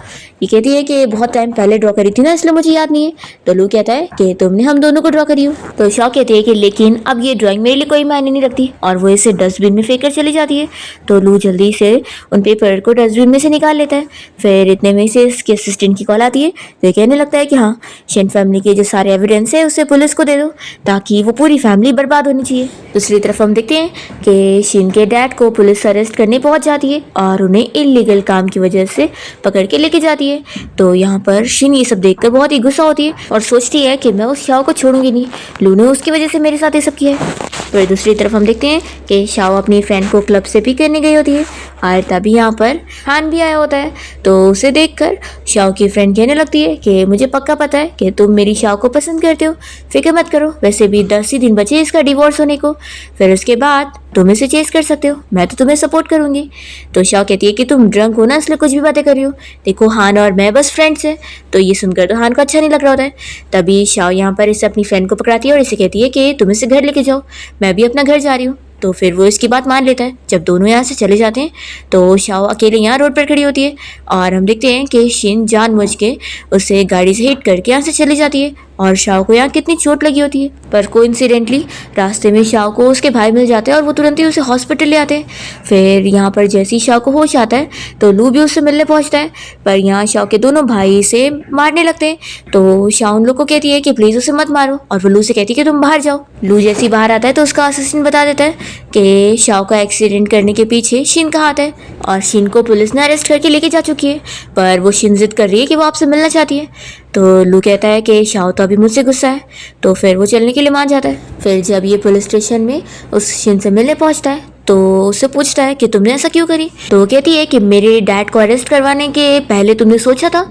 ये कहती है कि बहुत टाइम पहले ड्रॉ करी थी ना, इसलिए मुझे याद नहीं है। तो लू कहता है कि तुमने हम दोनों को ड्रॉ करी हो। तो शाओ कहती है कि लेकिन अब ये ड्राइंग मेरे लिए कोई मायने नहीं रखती, और वो इसे डस्टबिन में फेंक कर चली जाती है। तो लू जल्दी से उन पेपर को डस्टबिन में से निकाल लेता है। फिर इतने में से इसके असिस्टेंट की कॉल आती है। तो कहने लगता है कि हाँ, शिन फैमिली के जो सारे एविडेंस है उसे पुलिस को दे दो, ताकि वो पूरी फैमिली बर्बाद होनी चाहिए। दूसरी तरफ हम देखते हैं कि शिन के डैड को पुलिस अरेस्ट करने पहुंच जाती है और उन्हें इलीगल काम की वजह से पकड़ के लेके जाती है। तो यहाँ पर शिन ये सब देखकर बहुत ही गुस्सा होती है और सोचती है कि मैं उस शाओ को छोड़ूंगी नहीं, लू ने उसकी वजह से मेरे साथ ये सब किया है। फिर दूसरी तरफ हम देखते हैं कि शाओ अपनी फ्रेंड को क्लब से पिक करने गई होती है, और तभी यहाँ पर हान भी आया होता है। तो उसे देखकर शाओ की फ्रेंड कहने लगती है कि मुझे पक्का पता है कि तुम मेरी शाओ को पसंद करते हो, फिक्र मत करो, वैसे भी 10 ही दिन बचे इसका डिवोर्स होने को, फिर उसके बाद तुम इसे चेस कर सकते हो, मैं तो तुम्हें सपोर्ट करूंगी। तो शाओ कहती है कि तुम ड्रंक हो ना, इसलिए कुछ भी बातें कर रही हो, देखो हान और मैं बस फ्रेंड्स हैं। तो ये सुनकर तो हान को अच्छा नहीं लग रहा होता है। तभी शाओ यहाँ पर इसे अपनी फ्रेंड को पकड़ाती है और इसे कहती है कि तुम इसे घर लेके जाओ, मैं भी अपना घर जा रही हूँ। तो फिर वो इसकी बात मान लेता है। जब दोनों यहाँ से चले जाते हैं तो शाओ अकेले यहाँ रोड पर खड़ी होती है, और हम देखते हैं कि शिन जानबूझ के उसे गाड़ी से हिट करके यहाँ से चली जाती है, और शाओ को यहाँ कितनी चोट लगी होती है। पर कोइंसिडेंटली रास्ते में शाओ को उसके भाई मिल जाते हैं और वो तुरंत ही उसे हॉस्पिटल ले आते हैं। फिर यहाँ पर जैसे ही शाओ को होश आता है तो लू भी उससे मिलने पहुँचता है, पर यहाँ शाओ के दोनों भाई इसे मारने लगते हैं। तो शाओ उन लोग को कहती है कि प्लीज़ उसे मत मारो, और वो लू से कहती है कि तुम बाहर जाओ। लू जैसे ही बाहर आता है तो उसका असिस्टेंट बता देता है कि शाओ का एक्सीडेंट करने के पीछे शिन का हाथ है, और शिन को पुलिस ने अरेस्ट करके लेके जा चुकी है। पर वो शिन जिद कर रही है कि वो आपसे मिलना चाहती है। तो लू कहता है कि शाओ तो अभी मुझसे गुस्सा है, तो फिर वो चलने के लिए मान जाता है। फिर जब ये पुलिस स्टेशन में उस शिन से मिलने पहुंचता है तो उससे पूछता है कि तुमने ऐसा क्यों करी। तो वो कहती है कि मेरे डैड को अरेस्ट करवाने के पहले तुमने सोचा था,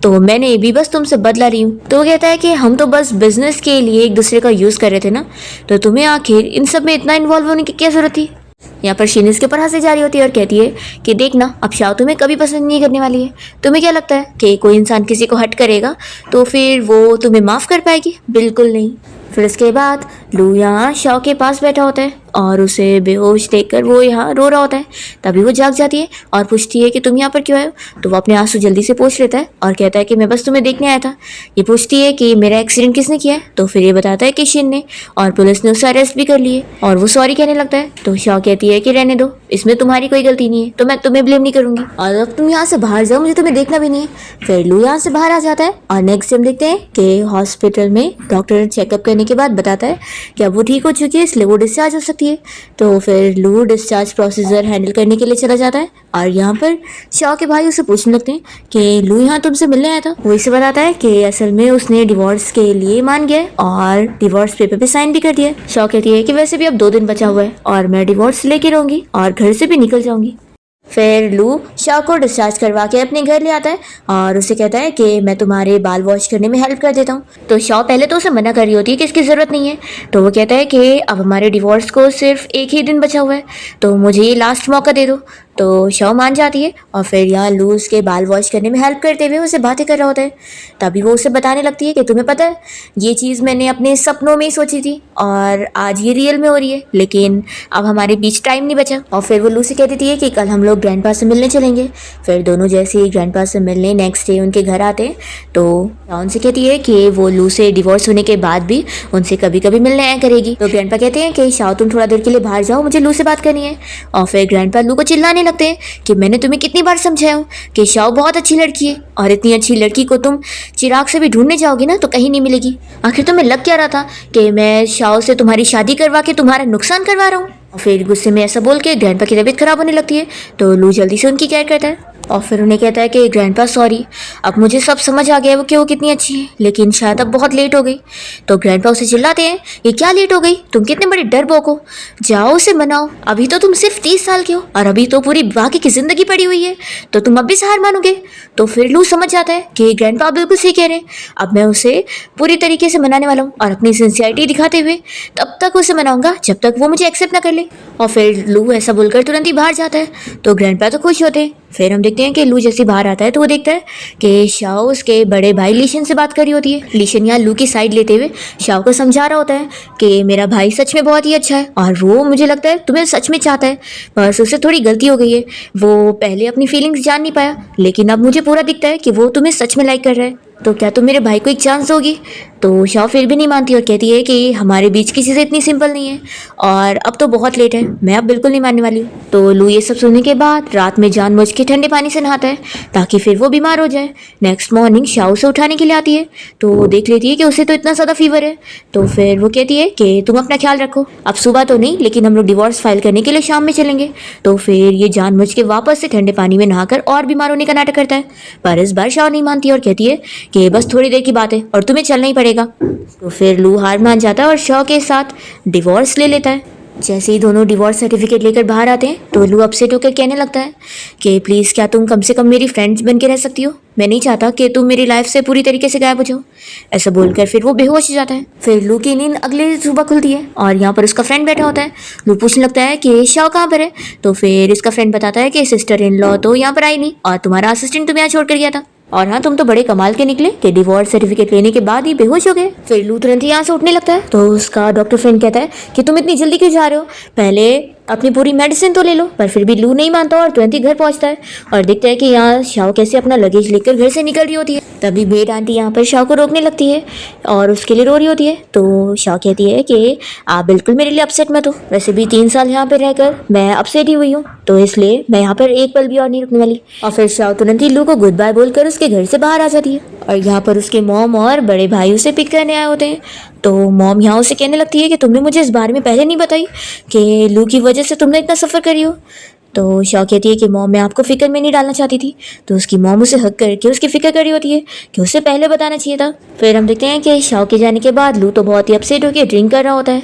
तो मैंने भी बस तुमसे बदला रही हूँ। तो वो कहता है कि हम तो बस बिजनेस के लिए एक दूसरे का यूज़ कर रहे थे ना, तो तुम्हें आखिर इन सब में इतना इन्वॉल्व होने की क्या ज़रूरत थी। यहाँ पर शीन इसके ऊपर हंसी जा रही होती है और कहती है कि देखना, अब शाओ तुम्हें कभी पसंद नहीं करने वाली है। तुम्हें क्या लगता है कि कोई इंसान किसी को हट करेगा तो फिर वो तुम्हें माफ़ कर पाएगी? बिल्कुल नहीं। फिर उसके बाद लू यहाँ शाओ के पास बैठा होता है और उसे बेहोश देखकर वो यहाँ रो रहा होता है। तभी वो जाग जाती है और पूछती है कि तुम यहाँ पर क्यों आए हो। तो वो अपने आंसू जल्दी से पोंछ लेता है और कहता है कि मैं बस तुम्हें देखने आया था। ये पूछती है कि मेरा एक्सीडेंट किसने किया है। तो फिर ये बताता है कि शिन ने, और पुलिस ने उसे अरेस्ट भी कर लिए और वो सॉरी कहने लगता है। तो शाओ कहती है कि रहने दो, इसमें तुम्हारी कोई गलती नहीं है, तो मैं तुम्हें ब्लेम नहीं करूंगी और अब तुम यहाँ से बाहर जाओ, मुझे तुम्हें देखना भी नहीं है। फिर लू यहाँ से बाहर आ जाता है और नेक्स्ट टाइम देखते हैं कि हॉस्पिटल में डॉक्टर चेकअप करने के बाद बताता है कि अब वो ठीक हो चुकी है, इसलिए वो डिस्चार्ज हो सकती है। तो फिर लू डिस्चार्ज प्रोसीजर हैंडल करने के लिए चला जाता है और यहाँ पर शाओ के भाई उसे पूछने लगते हैं कि लू यहाँ तुमसे मिलने आया था। वो इसे बताता है कि असल में उसने डिवोर्स के लिए मान गया है और डिवोर्स पेपर पे साइन भी कर दिया है। शाओ कहती है कि वैसे भी अब 2 दिन बचा हुआ है और मैं डिवोर्स लेके रहूंगी और घर से भी निकल जाऊंगी। फिर लू शाओ को डिस्चार्ज करवा के अपने घर ले आता है और उसे कहता है कि मैं तुम्हारे बाल वॉश करने में हेल्प कर देता हूँ। तो शाओ पहले तो उसे मना कर रही होती है कि इसकी ज़रूरत नहीं है। तो वो कहता है कि अब हमारे डिवोर्स को सिर्फ 1 ही दिन बचा हुआ है, तो मुझे ये लास्ट मौका दे दो। तो शाओ मान जाती है और फिर यहाँ लू उसके बाल वॉश करने में हेल्प करते हुए उसे बातें कर रहा होता है। तभी वो उसे बताने लगती है कि तुम्हें पता है, ये चीज़ मैंने अपने सपनों में ही सोची थी और आज ये रियल में हो रही है, लेकिन अब हमारे बीच टाइम नहीं बचा। और फिर वो लू से कह देती है कि कल हम लोग ग्रैंडपा से मिलने चलेंगे। फिर दोनों जैसे ही ग्रैंडपा से मिलने नेक्स्ट डे उनके घर आते हैं तो उनसे कहती है कि वो लू से डिवोर्स होने के बाद भी उनसे कभी कभी मिलने आया करेगी। तो ग्रैंडपा कहते हैं कि शाओ तुम थोड़ा देर के लिए बाहर जाओ, मुझे लू से बात करनी है। और फिर ग्रैंडपा लू को चिल्लाने लगते हैं कि मैंने तुम्हें कितनी बार समझाया हूँ कि शाओ बहुत अच्छी लड़की है और इतनी अच्छी लड़की को तुम चिराग से भी ढूंढने जाओगी ना तो कहीं नहीं मिलेगी। आखिर तुम्हें लग क्या रहा था कि मैं शाओ से तुम्हारी शादी करवा के तुम्हारा नुकसान करवा रहा हूँ। और फिर गुस्से में ऐसा बोल के ग्रैंडपा की तबीयत खराब होने लगती है। तो लू जल्दी से उनकी केयर करता है और फिर उन्हें कहता है कि ग्रैंडपा सॉरी, अब मुझे सब समझ आ गया वो कि वो कितनी अच्छी है, लेकिन शायद अब बहुत लेट हो गई। तो ग्रैंडपा उसे चिल्लाते हैं, ये क्या लेट हो गई, तुम कितने बड़े डरपोक हो, जाओ उसे मनाओ, अभी तो तुम सिर्फ 30 साल के हो और अभी तो पूरी बाकी की जिंदगी पड़ी हुई है, तो तुम अब भी हार मानोगे। तो फिर लू समझ जाता है कि ग्रैंडपा बिल्कुल सही कह रहे हैं, अब मैं उसे पूरी तरीके से मनाने वाला हूँ और अपनी सिंसियरिटी दिखाते हुए तब तक उसे मनाऊंगा जब तक वो मुझे एक्सेप्ट ना कर ले। और फिर लू ऐसा बोलकर तुरंत ही बाहर जाता है। तो ग्रैंडपा तो खुश होते हैं। फिर हम देखते हैं कि लू जैसे बाहर आता है तो वो देखता है कि शाओ उसके बड़े भाई लीशन से बात कर रही होती है। लीशन यहाँ लू की साइड लेते हुए शाओ को समझा रहा होता है कि मेरा भाई सच में बहुत ही अच्छा है और वो मुझे लगता है तुम्हें सच में चाहता है, बस उससे थोड़ी गलती हो गई है, वो पहले अपनी फीलिंग्स जान नहीं पाया, लेकिन अब मुझे पूरा दिखता है कि वो तुम्हें सच में लाइक कर रहा है। तो क्या तुम मेरे भाई को एक चांस दोगी। तो शाओ फिर भी नहीं मानती और कहती है कि हमारे बीच की चीज़ें इतनी सिंपल नहीं है और अब तो बहुत लेट है, मैं अब बिल्कुल नहीं मानने वाली हूँ। तो लू ये सब सुनने के बाद रात में जानबूझ के ठंडे पानी से नहाता है ताकि फिर वो बीमार हो जाए। नेक्स्ट मॉर्निंग शाओ से उठाने के लिए आती है तो वो देख लेती है कि उसे तो इतना ज़्यादा फीवर है। तो फिर वो कहती है कि तुम अपना ख्याल रखो, अब सुबह तो नहीं लेकिन हम लोग डिवोर्स फाइल करने के लिए शाम में चलेंगे। तो फिर ये जानबूझ के वापस से ठंडे पानी में नहाकर और बीमार होने का नाटक करता है, पर इस बार शाओ नहीं मानती और कहती है कि बस थोड़ी देर की बात है और तुम्हें चलना ही पड़ेगा। तो फिर लू हार मान जाता है और शाओ के साथ डिवोर्स ले लेता है। जैसे ही दोनों डिवोर्स सर्टिफिकेट लेकर बाहर आते हैं तो लू अपसेट होकर कहने लगता है कि प्लीज़ क्या तुम कम से कम मेरी फ्रेंड्स बन के रह सकती हो, मैं नहीं चाहता कि तुम मेरी लाइफ से पूरी तरीके से गायब हो जाओ। ऐसा बोलकर फिर वो बेहोश हो जाता है। फिर लू की नींद अगले सुबह खुलती है और यहाँ पर उसका फ्रेंड बैठा होता है। लू पूछने लगता है कि शाओ कहाँ पर है। तो फिर इसका फ्रेंड बताता है कि सिस्टर इन लॉ तो यहाँ पर आई नहीं और तुम्हारा असिस्टेंट तुम्हें यहाँ छोड़ कर गया था, और हाँ तुम तो बड़े कमाल के निकले कि डिवोर्स सर्टिफिकेट लेने के बाद ही बेहोश हो गए। फिर लू तुरंत ही यहाँ से उठने लगता है तो उसका डॉक्टर फ्रेंड कहता है कि तुम इतनी जल्दी क्यों जा रहे हो, पहले अपनी पूरी मेडिसिन तो ले लो। पर फिर भी लू नहीं मानता और तुरंत ही घर पहुंचता है और देखता है कि यहाँ शाओ कैसे अपना लगेज लेकर घर से निकल रही होती है। तभी मेड आंटी यहाँ पर शाओ को रोकने लगती है और उसके लिए रो रही होती है। तो शाओ कहती है कि आप बिल्कुल मेरे लिए अपसेट मत हो, वैसे भी 3 साल यहाँ पर रहकर मैं अपसेट ही हुई हूँ, तो इसलिए मैं यहाँ पर एक पल भी और नहीं रुकने वाली। और फिर शाओ तुरंत ही लू को गुड बाय बोलकर उसके घर से बाहर आ जाती है और यहाँ पर उसके मॉम और बड़े भाई उसे पिक करने आए होते हैं। तो मॉम यहाँ उसे कहने लगती है कि तुमने मुझे इस बारे में पहले नहीं बताई कि लू की वजह से तुमने इतना सफ़र करी हो। तो शाओ कहती है कि मॉम मैं आपको फिक्र में नहीं डालना चाहती थी। तो उसकी मॉम उसे हक करके उसकी फिक्र करी होती है कि उसे पहले बताना चाहिए था। फिर हम देखते हैं कि शाओ के जाने के बाद लू तो बहुत ही अपसेट होकर ड्रिंक कर रहा होता है।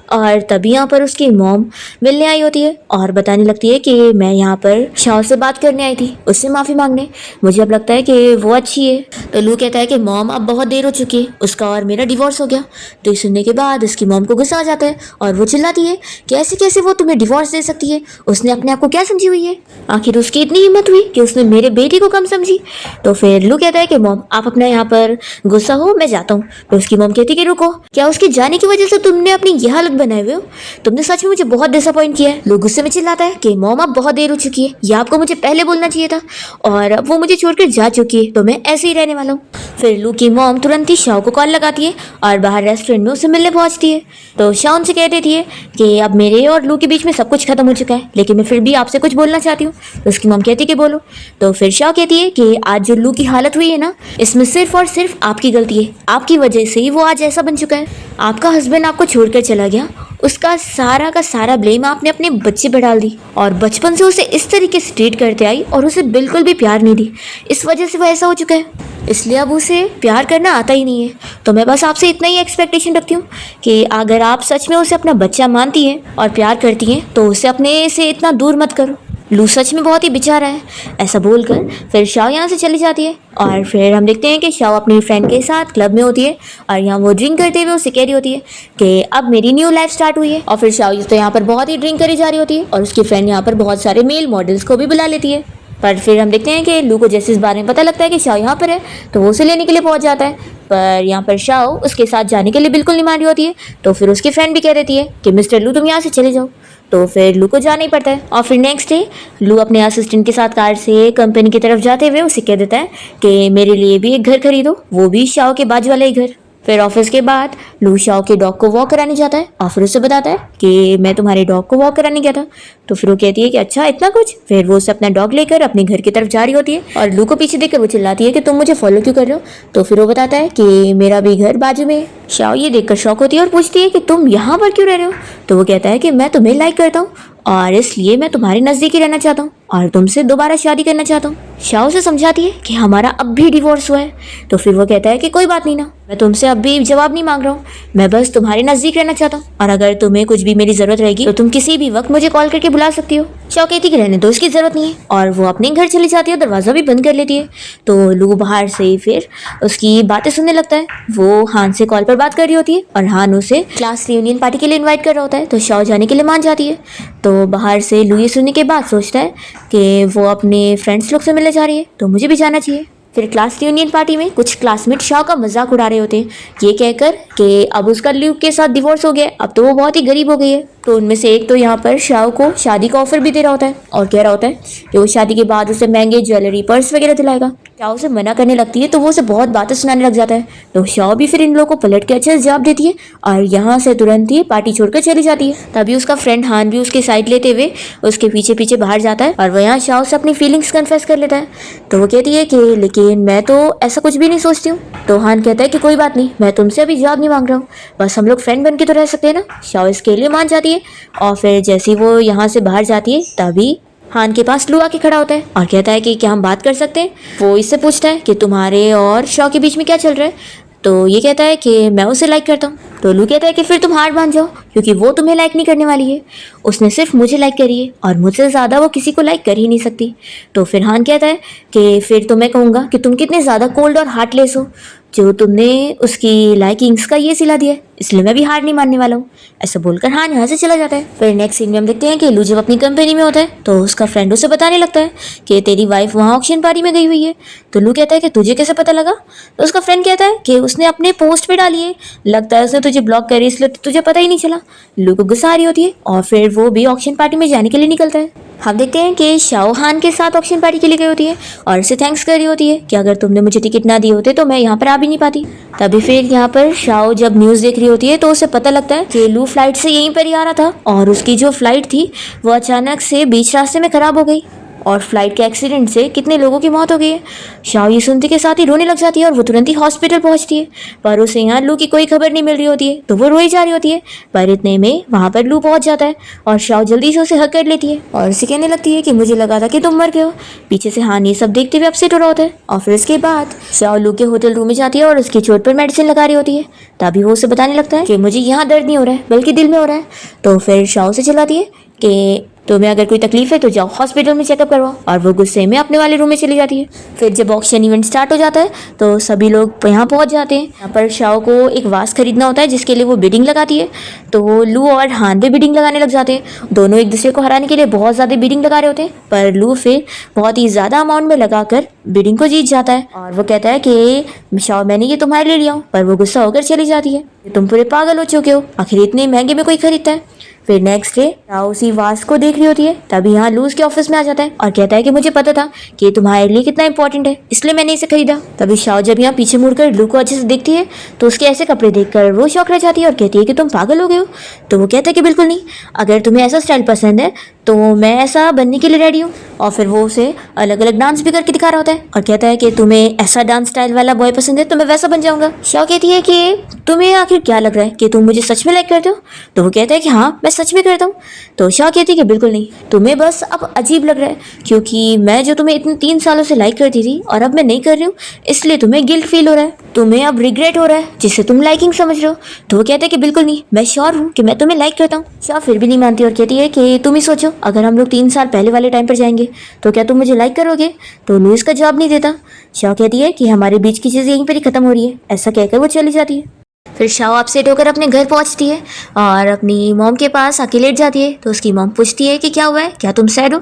और तभी यहाँ पर उसकी मॉम मिलने आई होती है और बताने लगती है कि मैं यहाँ पर शाओ से बात करने आई थी, उससे माफ़ी मांगने। मुझे अब लगता है कि वो अच्छी है। तो लू कहता है कि मॉम अब बहुत देर हो चुकी है, उसका और मेरा डिवोर्स हो गया। तो ये सुनने के बाद उसकी मॉम को गुस्सा आ जाता है और वो चिल्लाती है कि ऐसे कैसे वो तुम्हें डिवोर्स दे सकती है, उसने अपने आप को क्या समझी हुई है, आखिर उसकी इतनी हिम्मत हुई कि उसने मेरे बेटी को कम समझी। तो फिर लू कहता है कि मॉम आप अपना यहाँ पर गुस्सा हो, मैं जाता हूँ। तो उसकी मॉम कहती है कि रुको, क्या उसके जाने की वजह से तुमने अपनी यह हालत बनाए हुए हो? तुमने सच में मुझे बहुत डिसअपॉइंट किया है। लोग गुस्से में चिल्लाता है कि मॉम अब बहुत देर हो चुकी है, ये आपको मुझे पहले बोलना चाहिए था, और अब वो मुझे छोड़कर जा चुकी है तो मैं ऐसे ही रहने वाला हूँ। फिर लू की मॉम तुरंत ही शाओ को कॉल लगाती है और बाहर रेस्टोरेंट में उसे मिलने पहुंचती है। तो शाओ उनसे कह देती है कि अब मेरे और लू के बीच में सब कुछ खत्म हो चुका है, लेकिन मैं फिर भी आपसे कुछ बोलना चाहती हूँ। तो उसकी मॉम कहती है कि बोलो। तो फिर शाओ कहती है कि आज जो लू की हालत हुई है ना, इसमें सिर्फ और सिर्फ आपकी गलती है, आपकी वजह से ही वो आज ऐसा बन चुका है। आपका हस्बैंड आपको छोड़कर चला गया, उसका सारा का सारा ब्लेम आपने अपने बच्चे पर डाल दी और बचपन से उसे इस तरीके से ट्रीट करते आई और उसे बिल्कुल भी प्यार नहीं दी, इस वजह से वो ऐसा हो चुका है। इसलिए अब उसे प्यार करना आता ही नहीं है। तो मैं बस आपसे इतना ही एक्सपेक्टेशन रखती हूँ कि अगर आप सच में उसे अपना बच्चा मानती हैं और प्यार करती हैं तो उसे अपने से इतना दूर मत करो। लू सच में बहुत ही बेचारा है। ऐसा बोलकर फिर शाओ यहाँ से चली जाती है और फिर हम देखते हैं कि शाओ अपनी फ्रेंड के साथ क्लब में होती है और यहाँ वो ड्रिंक करते हुए उसे कह रही होती है कि अब मेरी न्यू लाइफ स्टार्ट हुई है। और फिर शाओ तो यहाँ पर बहुत ही ड्रिंक करी जा रही होती है और उसकी फ्रेंड यहाँ पर बहुत सारे मेल मॉडल्स को भी बुला लेती है। पर फिर हम देखते हैं कि लू को जैसे इस बारे में पता लगता है कि शाओ यहाँ पर है तो वो उसे लेने के लिए पहुंच जाता है, पर यहाँ पर शाओ उसके साथ जाने के लिए बिल्कुल नहीं मान रही होती है। तो फिर उसकी फ्रेंड भी कह देती है कि मिस्टर लू तुम यहाँ से चले जाओ। तो फिर लू को जाना ही पड़ता है और फिर नेक्स्ट डे लू अपने असिस्टेंट के साथ कार से कंपनी की तरफ जाते हुए उसे कह देता है कि मेरे लिए भी एक घर खरीदो, वो भी शाओ के बाजू वाला ही घर। फिर ऑफिस के बाद लू शाओ के डॉग को वॉक कराने जाता है और फिर उसे बताता है कि मैं तुम्हारे डॉग को वॉक कराने गया था। तो फिर वो कहती है कि अच्छा इतना कुछ। फिर वो उसे अपना डॉग लेकर अपने घर की तरफ जा रही होती है और लू को पीछे देखकर वो चिल्लाती है कि तुम मुझे फॉलो क्यों कर रहे हो। तो फिर वो बताता है कि मेरा भी घर बाजू में है। शाओ ये देखकर शॉक होती है और पूछती है कि तुम यहाँ पर क्यों रह रहे हो। तो वो कहता है कि मैं तुम्हें लाइक करता हूँ और इसलिए मैं तुम्हारे नज़दीक ही रहना चाहता हूँ और तुमसे दोबारा शादी करना चाहता हूँ। शाओ से समझाती है कि हमारा अब भी डिवोर्स हुआ है। तो फिर वो कहता है कि कोई बात नहीं ना, मैं तुमसे अब भी जवाब नहीं मांग रहा हूँ, मैं बस तुम्हारे नज़दीक रहना चाहता हूँ और अगर तुम्हें कुछ भी मेरी ज़रूरत रहेगी तो तुम किसी भी वक्त मुझे कॉल करके बुला सकती हो। शाओ कहती कि रहने दो, इसकी ज़रूरत नहीं है और वो अपने घर चली जाती है, दरवाज़ा भी बंद कर लेती है। तो लू बाहर से फिर उसकी बातें सुनने लगता है। वो हान से कॉल पर बात कर रही होती है और हान उसे क्लास रियूनियन पार्टी के लिए इन्वाइट कर रहा होता है। तो शाओ जाने के लिए मान जाती है। तो बाहर से लू ये सुनने के बाद सोचता है कि वो अपने फ्रेंड्स लोग से मिलने जा रही है तो मुझे भी जाना चाहिए। फिर क्लास रियूनियन पार्टी में कुछ क्लासमेट शाओ का मजाक उड़ा रहे होते हैं, ये कहकर कि अब उसका लू के साथ डिवोर्स हो गया, अब तो वो बहुत ही गरीब हो गई है। तो उनमें से एक तो यहाँ पर शाओ को शादी का ऑफर भी दे रहा होता है और कह रहा होता है कि वो शादी के बाद उसे महंगे ज्वेलरी पर्स वगैरह दिलाएगा। शाओ से मना करने लगती है तो वो उसे बहुत बातें सुनाने लग जाता है। तो शाओ भी फिर इन लोगों को पलट के अच्छे से जवाब देती है और यहाँ से तुरंत ही पार्टी छोड़कर चली जाती है। तभी उसका फ्रेंड हान भी उसकी साइड लेते हुए उसके पीछे पीछे बाहर जाता है और वह यहाँ शाओ से अपनी फीलिंग्स कन्फेस कर लेता है। तो वो कहती है कि लेकिन मैं तो ऐसा कुछ भी नहीं सोचती हूँ। तो हान कहता है कि कोई बात नहीं, मैं तुमसे अभी जवाब नहीं मांग रहा हूँ, बस हम लोग फ्रेंड बन के तो रह सकते हैं ना। शाओ इसके लिए मान जाती है और फिर जैसे ही वो यहाँ से बाहर जाती है तभी हान के पास लू आके खड़ा होता है और कहता है कि क्या हम बात कर सकते हैं। वो इससे पूछता है कि तुम्हारे और शाओ के बीच में क्या चल रहा है। तो ये कहता है कि मैं उसे लाइक करता हूँ। तो लू कहता है कि फिर तुम हार मान जाओ क्योंकि वो तुम्हें लाइक नहीं करने वाली है, उसने सिर्फ मुझे लाइक करी है और मुझसे ज़्यादा वो किसी को लाइक कर ही नहीं सकती। तो फिर हान कहता है कि फिर तो मैं कहूँगा कि तुम कितने ज़्यादा कोल्ड और हार्टलेस हो जो तुमने उसकी लाइकिंग्स का ये सिला दिया है, इसलिए मैं भी हार नहीं मानने वाला हूँ। ऐसा बोलकर हान यहाँ से चला जाता है। फिर नेक्स्ट सीन में हम देखते हैं कि लू जब अपनी कंपनी में होता है तो उसका फ्रेंड उसे बताने लगता है कि तेरी वाइफ वहाँ ऑक्शन पार्टी में गई हुई है। तो लू कहता है कि तुझे कैसे पता लगा। तो उसका फ्रेंड कहता है कि उसने अपने पोस्ट पे डाली है, लगता है उसने तुझे ब्लॉक करी इसलिए तुझे पता ही नहीं चला। लू को गुस्सा आ रही होती है और फिर वो भी ऑक्शन पार्टी में जाने के लिए निकलता है। हम देखते हैं कि शाओ हान के साथ ऑक्शन पार्टी के लिए गई होती है और उसे थैंक्स कर रही होती है कि अगर तुमने मुझे टिकट ना दिए होते तो मैं यहाँ पर आ भी नहीं पाती। तभी फिर यहाँ पर शाओ जब न्यूज़ देख रही होती है तो उसे पता लगता है कि लू फ्लाइट से यहीं पर ही आ रहा था और उसकी जो फ्लाइट थी वो अचानक से बीच रास्ते में ख़राब हो गई और फ्लाइट के एक्सीडेंट से कितने लोगों की मौत हो गई है। शाओ ये सुनते के साथ ही रोने लग जाती है और वो तुरंत ही हॉस्पिटल पहुंचती है, पर उसे यहाँ लू की कोई खबर नहीं मिल रही होती है, तो वो रोई जा रही होती है। पर इतने में वहाँ पर लू पहुंच जाता है और शाओ जल्दी से उसे हक कर लेती है और उसे कहने लगती है कि मुझे लगा था कि तुम मर गए हो। पीछे से हान ये सब देखते हुए अपसेट हो रहा होता है और फिर इसके बाद शाओ लू के होटल रूम में जाती है और उसकी चोट पर मेडिसिन लगा रही होती है। तभी वो उसे बताने लगता है कि मुझे यहाँ दर्द नहीं हो रहा है बल्कि दिल में हो रहा है। तो फिर शाओ से चिल्लाती है कि तुम्हें अगर कोई तकलीफ है तो जाओ हॉस्पिटल में चेकअप करवाओ, और वो गुस्से में अपने वाले रूम में चली जाती है। फिर जब ऑक्शन इवेंट स्टार्ट हो जाता है तो सभी लोग यहाँ पहुँच जाते हैं। यहाँ पर शाओ को एक वास खरीदना होता है जिसके लिए वो बिडिंग लगाती है, तो लू और हान भी बिडिंग लगाने लग जाते हैं। दोनों एक दूसरे को हराने के लिए बहुत ज़्यादा बिडिंग लगा रहे होते हैं, पर लू फिर बहुत ही ज़्यादा अमाउंट में लगाकर बिडिंग को जीत जाता है और वो कहता है कि शाओ मैंने ये तुम्हारे लिए लिया हूँ, पर वो गुस्सा होकर चली जाती है, तुम पूरे पागल हो चुके हो, आखिर इतने महंगे में कोई खरीदता है। फिर नेक्स्ट डे शाओ उसी वास को देख रही होती है, तभी यहाँ लूज के ऑफिस में आ जाता है और कहता है कि मुझे पता था कि ये तुम्हारे लिए कितना इंपॉर्टेंट है, इसलिए मैंने इसे खरीदा। तभी शाओ जब यहाँ पीछे मुड़कर लू को अच्छे से देखती है तो उसके ऐसे कपड़े देखकर वो शौक रह जाती है और कहती है कि तुम पागल हो गए हो। तो वो कहता है कि बिल्कुल नहीं, अगर तुम्हें ऐसा स्टाइल पसंद है तो मैं ऐसा बनने के लिए रेडी हूँ। और फिर वो उसे अलग अलग डांस भी करके दिखा रहा होता है और कहता है कि तुम्हें ऐसा डांस स्टाइल वाला बॉय पसंद है तो मैं वैसा बन जाऊंगा। शाओ कहती है कि तुम्हें आखिर क्या लग रहा है कि तुम मुझे सच में लाइक करते हो। तो वो कहता है कि हाँ मैं सच में करता हूँ। तो शाओ कहती है कि बिल्कुल नहीं, तुम्हें बस अब अजीब लग रहा है क्योंकि मैं जो तुम्हें इतने 3 सालों से लाइक करती थी और अब मैं नहीं कर रही हूँ, इसलिए तुम्हें गिल्ट फील हो रहा है, तुम्हें अब रिग्रेट हो रहा है जिससे तुम लाइकिंग समझ रहे हो। तो वो कहते हैं कि बिल्कुल नहीं, मैं श्योर हूँ कि मैं तुम्हें लाइक करता हूँ। शाओ फिर भी नहीं मानती और कहती है कि तुम ही सोचो, अगर हम लोग 3 साल पहले वाले टाइम पर जाएंगे तो क्या तुम मुझे लाइक करोगे। तो लू इसका जवाब नहीं देता। शाओ कहती है कि हमारे बीच की चीज़ यहीं पर ही खत्म हो रही है, ऐसा कहकर वो चली जाती है। फिर शाओ अपसेट होकर अपने घर पहुंचती है और अपनी मॉम के पास आके लेट जाती है। तो उसकी मॉम पूछती है कि क्या हुआ है, क्या तुम सैड हो।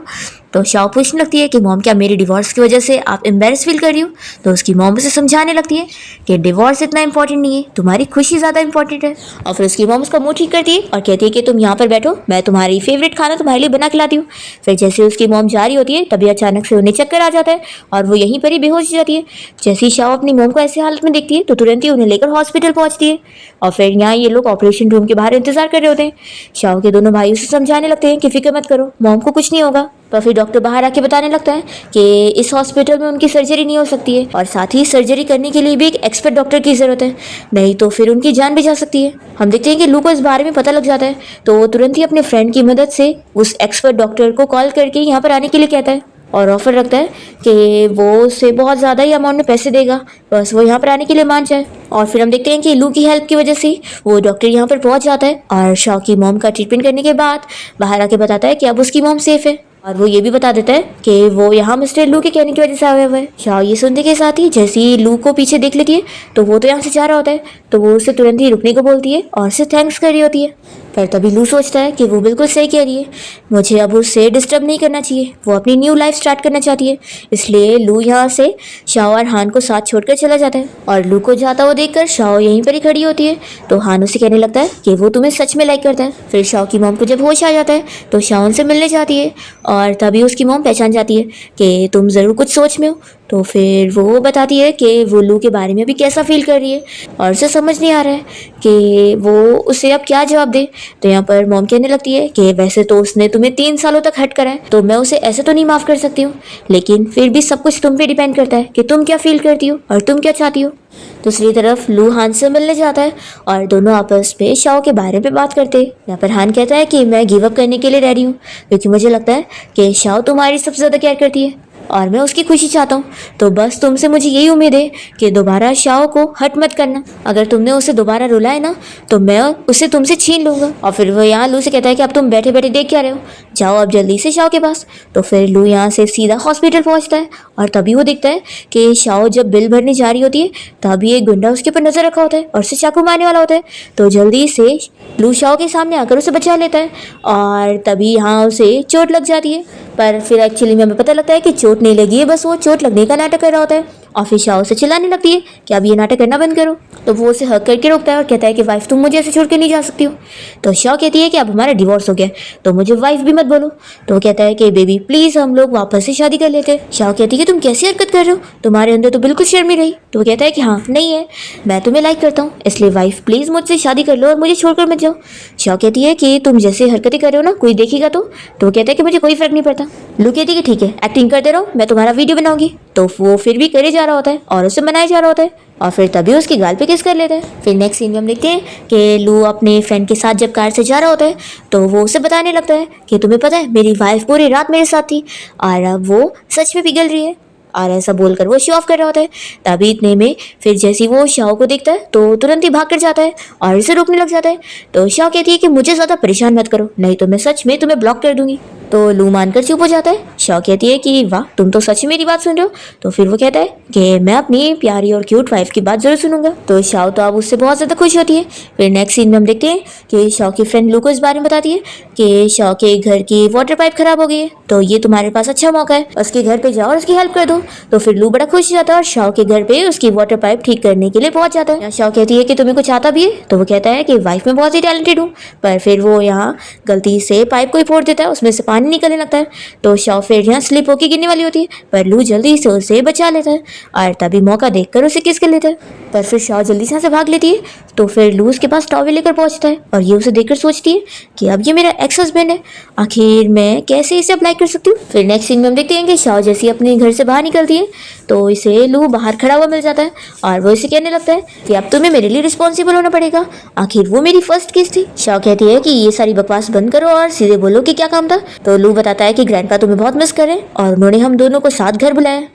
तो शाओ पूछने लगती है कि मॉम क्या मेरी डिवोर्स की वजह से आप एम्बेरस फील कर रही हो। तो उसकी मॉम उसे समझाने लगती है कि डिवोर्स इतना इंपॉर्टेंट नहीं है, तुम्हारी खुशी ज़्यादा इंपॉर्टेंट है। और फिर उसकी मॉम उसका मुंह ठीक करती है और कहती है कि तुम यहाँ पर बैठो, मैं तुम्हारी फेवरेट खाना तुम्हारे लिए बना खिलाती हूँ। फिर जैसे उसकी मॉम जा रही होती है तभी अचानक से उन्हें चक्कर आ जाता है और वो यहीं पर ही बेहोश हो जाती है। जैसे ही शाओ अपनी मॉम को ऐसी हालत में देखती है तो तुरंत ही उन्हें लेकर हॉस्पिटल पहुँचती है और फिर यहाँ ये लोग ऑपरेशन रूम के बाहर इंतजार कर रहे होते हैं। शाओ के दोनों भाई उसे समझाने लगते हैं कि फिक्र मत करो, मॉम को कुछ नहीं होगा। तो फिर डॉक्टर बाहर आके बताने लगता है कि इस हॉस्पिटल में उनकी सर्जरी नहीं हो सकती है और साथ ही सर्जरी करने के लिए भी एक एक्सपर्ट डॉक्टर की ज़रूरत है, नहीं तो फिर उनकी जान भी जा सकती है। हम देखते हैं कि लू को इस बारे में पता लग जाता है तो वो तुरंत ही अपने फ्रेंड की मदद से उस एक्सपर्ट डॉक्टर को कॉल करके यहाँ पर आने के लिए कहता है और ऑफर रखता है कि वो उसे बहुत ज़्यादा ही अमाउंट में पैसे देगा, बस वो यहाँ पर आने के लिए मान जाए। और फिर हम देखते हैं कि लू की हेल्प की वजह से वो डॉक्टर यहाँ पर पहुँच जाता है और शाओ की मॉम का ट्रीटमेंट करने के बाद बाहर आके बताता है कि अब उसकी मॉम सेफ है और वो ये भी बता देता है कि वो यहाँ मिस्टर लू के कहने की वजह से आया हुआ है। शाओ ये सुनने के साथ ही जैसे ही लू को पीछे देख लेती है तो वो तो यहाँ से जा रहा होता है, तो वो उसे तुरंत ही रुकने को बोलती है और उसे थैंक्स कर रही होती है। पर तभी लू सोचता है कि वो बिल्कुल सही कह रही है, मुझे अब उससे डिस्टर्ब नहीं करना चाहिए, वो अपनी न्यू लाइफ स्टार्ट करना चाहती है। इसलिए लू यहाँ से शाओ और हान को साथ छोड़कर चला जाता है और लू को जाता हुआ देखकर शाओ यहीं पर ही खड़ी होती है। तो हान उसे कहने लगता है कि वो तुम्हें सच में लाइक करता है। फिर शाओ की मॉम को जब होश आ जाता है तो शाओ उनसे मिलने जाती है और तभी उसकी मॉम पहचान जाती है कि तुम ज़रूर कुछ सोच में हो। तो फिर वो बताती है कि वो लू के बारे में अभी कैसा फील कर रही है और उसे समझ नहीं आ रहा है कि वो उसे अब क्या जवाब दे। तो यहाँ पर मॉम कहने लगती है कि वैसे तो उसने तुम्हें 3 सालों तक हर्ट करा है तो मैं उसे ऐसे तो नहीं माफ़ कर सकती हूँ, लेकिन फिर भी सब कुछ तुम पे डिपेंड करता है कि तुम क्या फील करती हो और तुम क्या चाहती हो। दूसरी तरफ लू हान से मिलने जाता है और दोनों आपस में शाओ के बारे में बात करते हैं। यहाँ पर हान कहता है कि मैं गिव अप करने के लिए रेडी हूँ क्योंकि मुझे लगता है कि शाओ तुम्हारी सबसे ज़्यादा केयर करती है और मैं उसकी खुशी चाहता हूँ, तो बस तुमसे मुझे यही उम्मीद है कि दोबारा शाओ को हर्ट मत करना। अगर तुमने उसे दोबारा रुलाए ना तो मैं उसे तुमसे छीन लूँगा। और फिर वो यहाँ लू से कहता है कि अब तुम बैठे बैठे देख क्या रहे हो, जाओ अब जल्दी से शाओ के पास। तो फिर लू यहाँ से सीधा हॉस्पिटल पहुँचता है और तभी वो देखता है कि शाओ जब बिल भरने जा रही होती है तभी एक गुंडा उसके ऊपर नजर रखा होता है और उसे चाकू मारने वाला होता है। तो जल्दी से लू शाओ के सामने आकर उसे बचा लेता है और तभी यहाँ उसे चोट लग जाती है, पर फिर एक्चुअली में हमें पता लगता है कि चोट नहीं लगी है, बस वो चोट लगने का नाटक कर रहा होता है और फिर शाओ से चिल्लाने लगती है कि अब ये नाटक करना बंद करो। तो वो उसे हक करके रोकता है और कहता है कि वाइफ तुम मुझे ऐसे छोड़ के नहीं जा सकती हो। तो शाओ कहती है कि अब हमारा डिवोर्स हो गया तो मुझे वाइफ भी मत बोलो। तो वो कहता है कि बेबी प्लीज हम लोग वापस से शादी कर लेते हैं। शाओ कहती है कि तुम कैसी हरकत कर रहे हो, तुम्हारे अंदर तो बिल्कुल शर्म ही नहीं। तो वो कहता है कि हाँ नहीं है, मैं तुम्हें लाइक करता हूँ, इसलिए वाइफ प्लीज मुझसे शादी कर लो और मुझे छोड़कर मत जाओ। शाओ कहती है कि तुम जैसे हरकतें कर रहे हो ना कोई देखेगा तो वो कहता है कि मुझे कोई फर्क नहीं पड़ता। लू कहती है कि ठीक है एक्टिंग करते रहो, मैं तुम्हारा वीडियो बनाऊंगी। तो वो फिर भी करे जा रहा होता है और उसे मनाया जा रहा होता है और फिर तभी उसकी गाल पे किस कर लेता है। फिर नेक्स्ट सीन में हम देखते हैं कि लू अपने फ्रेंड के साथ जब कार से जा रहा होता है तो वो उसे बताने लगता है कि तुम्हें पता है मेरी वाइफ पूरी रात मेरे साथ थी और अब वो सच में पिघल रही है। और ऐसा बोलकर वो शो ऑफ कर रहा होता है। तभी इतने में फिर जैसे वो शाओ को देखता है तो तुरंत ही भाग कर जाता है और इसे रोकने लग जाता है। तो शाओ कहती है कि मुझे ज़्यादा परेशान मत करो नहीं तो मैं सच में तुम्हें ब्लॉक कर दूंगी। तो लू मानकर चुप हो जाता है। शाओ कहती है कि वाह तुम तो सच में मेरी बात सुन रहे हो। तो फिर वो कहता है कि मैं अपनी प्यारी और क्यूट वाइफ की बात जरूर सुनूंगा। तो शाओ तो अब उससे बहुत ज़्यादा खुश होती है। फिर नेक्स्ट सीन में हम देखते हैं कि शाओ की फ्रेंड लू को इस बारे में बताती है कि शाओ के घर की वाटर पाइप खराब हो गई है तो ये तुम्हारे पास अच्छा मौका है, उसके घर पे जाओ और उसकी हेल्प कर दो। तो फिर लू बड़ा खुश हो जाता है और शाओ के घर पे उसकी वाटर पाइप ठीक करने के लिए पहुंच जाता है। शाओ कहती है कि तुम्हें कुछ आता भी है। तो वो कहता है कि वाइफ में बहुत ही टैलेंटेड हूँ, पर फिर वो यहाँ गलती से पाइप को ही फोड़ देता है, उसमें से पानी निकलने लगता है। तो शाओ फिर यहाँ स्लिप होकर गिरने वाली होती है पर लू जल्दी से उसे बचा लेता है और तभी मौका देखकर उसे किस कर लेता है। पर फिर शाओ जल्दी से यहाँ से भाग लेती है। तो फिर लू उसके पास टॉवेल लेकर पहुंचता है और ये उसे देखकर सोचती है कि अब ये मेरा एक्स हस्बैंड है, आखिर मैं कैसे इसे अप्लाई कर सकती हूँ। फिर नेक्स्ट सीन में हम देखते हैं कि शाओ जैसे अपने घर से बाहर निकलती है तो इसे लू बाहर खड़ा हुआ मिल जाता है और वो इसे कहने लगता है कि अब तुम्हें मेरे लिए रिस्पॉन्सिबल होना पड़ेगा, आखिर वो मेरी फर्स्ट किस थी। शाओ कहती है कि ये सारी बकवास बंद करो और सीधे बोलो कि क्या काम था। तो लू बताता है कि ग्रैंडपा तुम्हें बहुत मिस कर रहे हैं और उन्होंने हम दोनों को साथ घर बुलाया।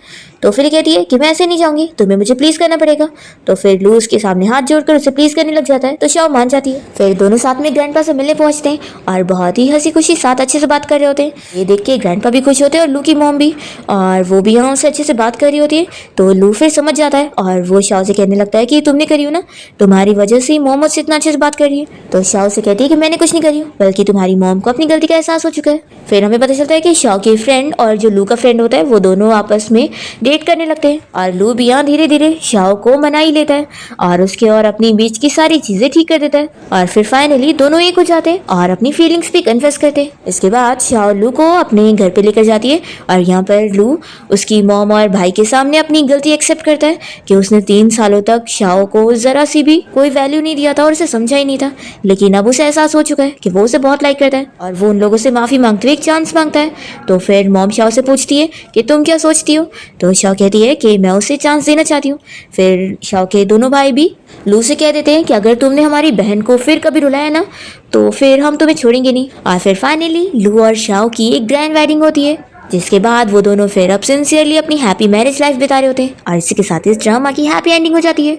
तो फिर कहती है कि मैं ऐसे नहीं जाऊंगी, तुम्हें मुझे प्लीज करना पड़ेगा। तो फिर लू उसके सामने हाथ जोड़कर उसे प्लीज करने लग जाता है तो शाओ मान जाती है। फिर दोनों साथ में ग्रैंडपा से मिलने पहुंचते हैं और बहुत ही हंसी खुशी साथ अच्छे से बात कर रहे होते हैं। ये देख के ग्रैंडपा भी खुश होते हैं और लू की मॉम भी, और वो भी यहाँ उसे अच्छे से बात कर रही होती है। तो लू फिर समझ जाता है और वो शाओ से कहने लगता है कि तुमने करी हो ना, तुम्हारी वजह से मॉम मुझसे इतना अच्छे से बात कर रही है। तो शाओ से कहती है कि मैंने कुछ नहीं करी हूँ, बल्कि तुम्हारी मॉम को अपनी गलती का एहसास हो चुका है। फिर हमें पता चलता है कि शाओ की फ्रेंड और जो लू का फ्रेंड होता है वो दोनों आपस में डेट करने लगते हैं और लू भी यहाँ धीरे धीरे शाओ को मना ही लेता है और उसके और अपनी बीच की सारी चीजें ठीक कर देता है और फिर फाइनली दोनों एक हो जाते हैं और अपनी फीलिंग्स भी कन्फेस करते हैं। इसके बाद शाओ लू को अपने घर पे लेकर जाती है और यहाँ पर लू उसकी मॉम और भाई के सामने अपनी गलती एक्सेप्ट करता है कि उसने 3 सालों तक शाओ को जरा सी भी कोई वैल्यू नहीं दिया था और उसे समझा ही नहीं था, लेकिन अब उसे एहसास हो चुका है कि वो उसे बहुत लाइक करता है और वो उन लोगों से माफी मांगते हुए एक चांस मांगता है। तो फिर मॉम शाओ से पूछती है कि तुम क्या सोचती हो। तो शाओ कहती है कि मैं उसे चांस देना चाहती हूँ। फिर शाओ के दोनों भाई भी लू से कह देते हैं कि अगर तुमने हमारी बहन को फिर कभी रुलाया ना तो फिर हम तुम्हें छोड़ेंगे नहीं। और फिर फाइनली लू और शाओ की एक ग्रैंड वेडिंग होती है जिसके बाद वो दोनों फिर अब सिंसियरली अपनी हैप्पी मैरिज लाइफ बिता रहे होते हैं और इसी के साथ इस ड्रामा की हैप्पी एंडिंग हो जाती है।